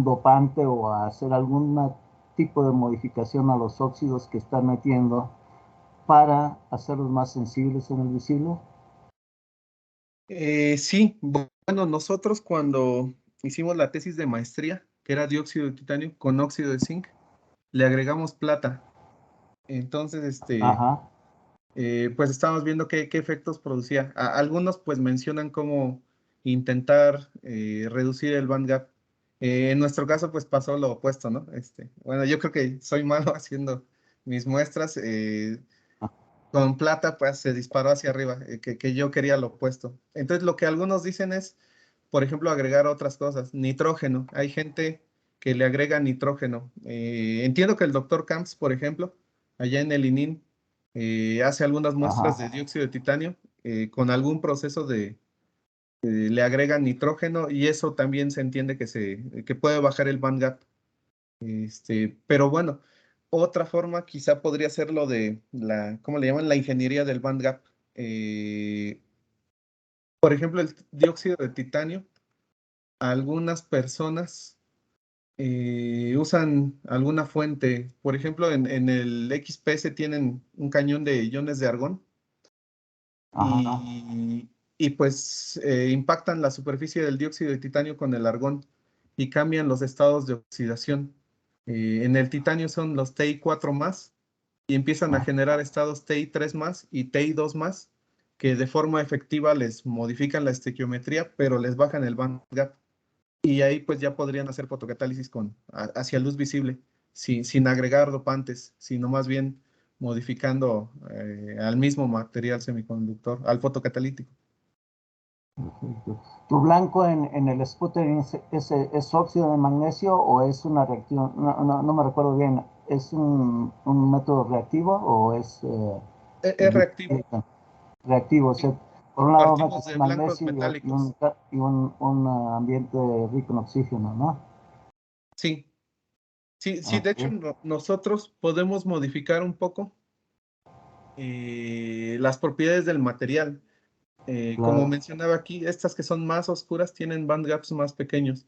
dopante o a hacer algún tipo de modificación a los óxidos que están metiendo para hacerlos más sensibles en el visible? Sí, bueno, nosotros cuando hicimos la tesis de maestría, que era dióxido de titanio con óxido de zinc, le agregamos plata. Entonces, Ajá, pues estábamos viendo qué efectos producía. Algunos pues mencionan cómo intentar reducir el band gap. En nuestro caso pues pasó lo opuesto, ¿no? Bueno, yo creo que soy malo haciendo mis muestras. Con plata pues se disparó hacia arriba, que yo quería lo opuesto. Entonces lo que algunos dicen es, por ejemplo, agregar otras cosas. Nitrógeno. Hay gente que le agrega nitrógeno. Entiendo que el doctor Camps, por ejemplo, allá en el ININ, hace algunas muestras de ajá. dióxido de titanio con algún proceso le agregan nitrógeno y eso también se entiende que puede bajar el band gap. Pero bueno, otra forma quizá podría ser lo de ¿cómo le llaman? La ingeniería del band gap. Por ejemplo, el dióxido de titanio, algunas personas usan alguna fuente. Por ejemplo, en el XPS tienen un cañón de iones de argón Ajá. y pues impactan la superficie del dióxido de titanio con el argón y cambian los estados de oxidación. En el titanio son los Ti4 más y empiezan a generar estados Ti3 más y Ti2 más que de forma efectiva les modifican la estequiometría, pero les bajan el band gap. Y ahí pues ya podrían hacer fotocatálisis hacia luz visible, sin agregar dopantes, sino más bien modificando al mismo material semiconductor, al fotocatalítico. Perfecto. ¿Tu blanco en el sputtering es óxido de magnesio o es una reacción? No me recuerdo bien. ¿Es un método reactivo o es Es reactivo. reactivo? O Sí. sea, por un lado Partimos metes de blancos magnesio metálicos. y un ambiente rico en oxígeno, ¿no? Sí, sí, de hecho Ok. nosotros podemos modificar un poco las propiedades del material. Como Claro. mencionaba aquí, estas que son más oscuras tienen band gaps más pequeños,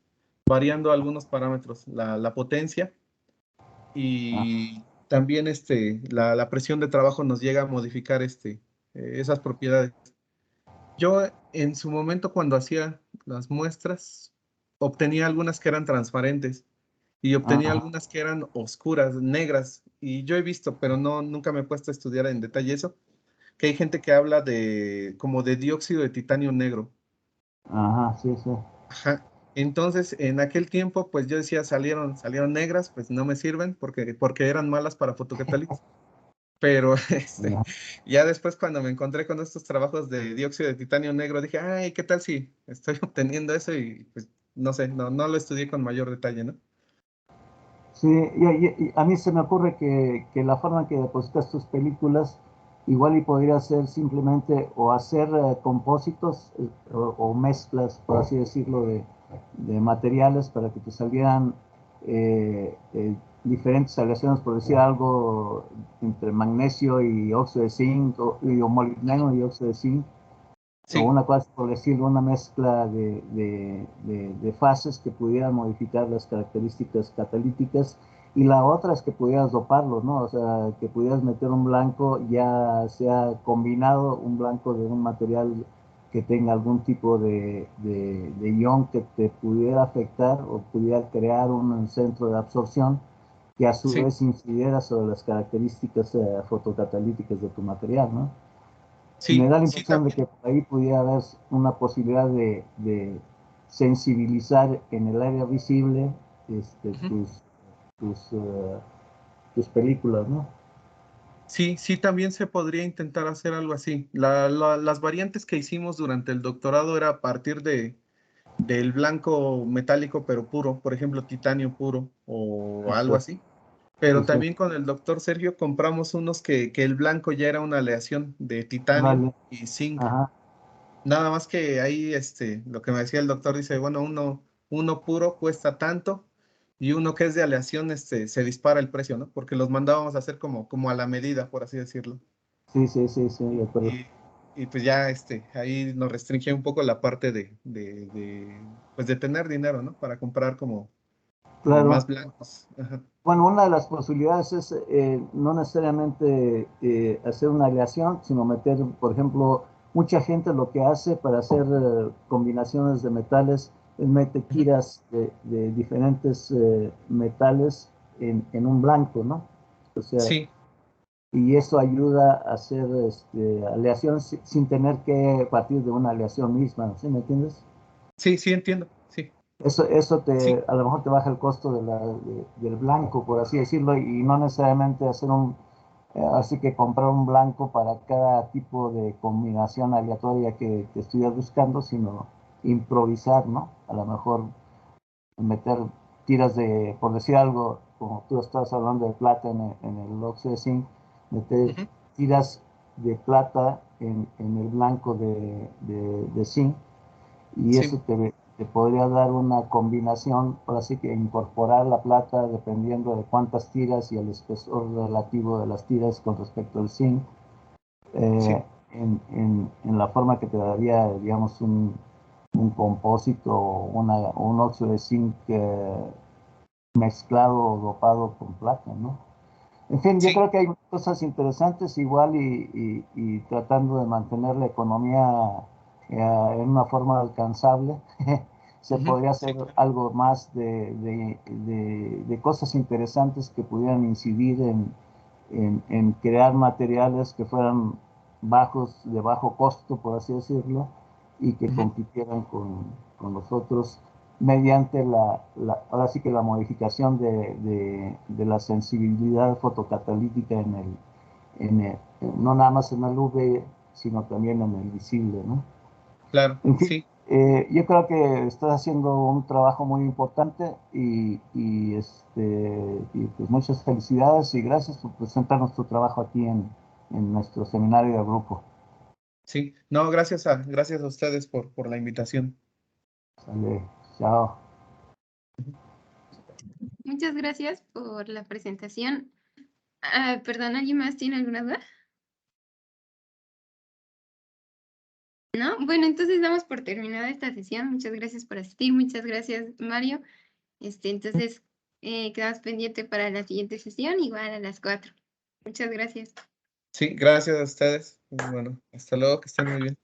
variando algunos parámetros, la potencia Ah, y también la presión de trabajo nos llega a modificar esas propiedades. Yo en su momento cuando hacía las muestras, obtenía algunas que eran transparentes y obtenía ajá. algunas que eran oscuras, negras, y yo he visto, pero no, nunca me he puesto a estudiar en detalle eso, que hay gente que habla como de dióxido de titanio negro. Ajá, sí, sí. Ajá. Entonces, en aquel tiempo, pues yo decía, salieron negras, pues no me sirven porque eran malas para fotocatálisis. Pero Ya. ya después cuando me encontré con estos trabajos de dióxido de titanio negro, dije, ay, ¿qué tal si estoy obteniendo eso? Y pues no sé, no lo estudié con mayor detalle, ¿no? Sí, y a mí se me ocurre que la forma en que depositas tus películas igual y podría ser simplemente o hacer compósitos o mezclas, por así decirlo, de materiales para que te salieran diferentes aleaciones, por decir algo, entre magnesio y óxido de zinc, o molibdeno y óxido de zinc, o Sí, una cosa por decirlo, una mezcla de fases que pudieran modificar las características catalíticas, y la otra es que pudieras doparlo, ¿no? O sea, que pudieras meter un blanco, ya sea combinado, un blanco de un material que tenga algún tipo de ion que te pudiera afectar o pudiera crear un centro de absorción que a su sí, vez incidiera sobre las características fotocatalíticas de tu material, ¿no? Me sí, da la sí impresión de también. que por ahí pudiera haber una posibilidad de sensibilizar en el área visible Ujú. tus, uh, tus películas, ¿no? Sí, sí, también se podría intentar hacer algo así. Las variantes que hicimos durante el doctorado era a partir del blanco metálico pero puro, por ejemplo, titanio puro o algo Ok, así. sí, Pero sí. también con el doctor Sergio compramos unos que el blanco ya era una aleación de titanio Vale. y zinc. Ajá. Nada más que ahí lo que me decía el doctor dice, bueno, uno puro cuesta tanto y uno que es de aleación se dispara el precio, ¿no? Porque los mandábamos a hacer como a la medida, por así decirlo. Sí, sí, sí, sí, de acuerdo. pues ya ahí nos restringe un poco la parte pues de tener dinero, ¿no? Para comprar como Claro. más blancos. Ajá. Bueno, una de las posibilidades es no necesariamente hacer una aleación, sino meter, por ejemplo, mucha gente lo que hace para hacer combinaciones de metales es mete tiras de diferentes metales en un blanco, ¿no? O sea, Sí, y eso ayuda a hacer aleaciones sin tener que partir de una aleación misma, ¿sí me entiendes? sí, sí, entiendo. Sí, Eso sí. a lo mejor te baja el costo del blanco, por así decirlo, y no necesariamente hacer así que comprar un blanco para cada tipo de combinación aleatoria que estuvieras buscando, sino improvisar, ¿no? A lo mejor meter tiras por decir algo, como tú estás hablando de plata en el óxido de zinc, meter Ujú. tiras de plata en el blanco de zinc, y Sí, eso te podría dar una combinación, por así que incorporar la plata dependiendo de cuántas tiras y el espesor relativo de las tiras con respecto al zinc, sí, en la forma que te daría, digamos, un compósito o un óxido de zinc mezclado o dopado con plata, ¿no? En fin, yo sí. creo que hay cosas interesantes igual y tratando de mantener la economía en una forma alcanzable, se Ujú. podría Sí, hacer claro. algo más de cosas interesantes que pudieran incidir en crear materiales que fueran de bajo costo, por así decirlo, y que Ujú. compitieran con los otros mediante ahora sí que la modificación de la sensibilidad fotocatalítica no nada más en el UV, sino también en el visible, ¿no? Claro, En fin, sí. yo creo que estás haciendo un trabajo muy importante y pues muchas felicidades y gracias por presentarnos tu trabajo aquí en nuestro seminario de grupo. Sí. No, gracias a ustedes por la invitación. Sale, chao. Muchas gracias por la presentación. Perdón, ¿alguien más tiene alguna duda? ¿No? Bueno, entonces damos por terminada esta sesión. Muchas gracias por asistir. Muchas gracias, Mario. Entonces, quedamos pendientes para la siguiente sesión, igual a las 4. Muchas gracias. Sí, gracias a ustedes. Bueno, hasta luego, que estén muy bien.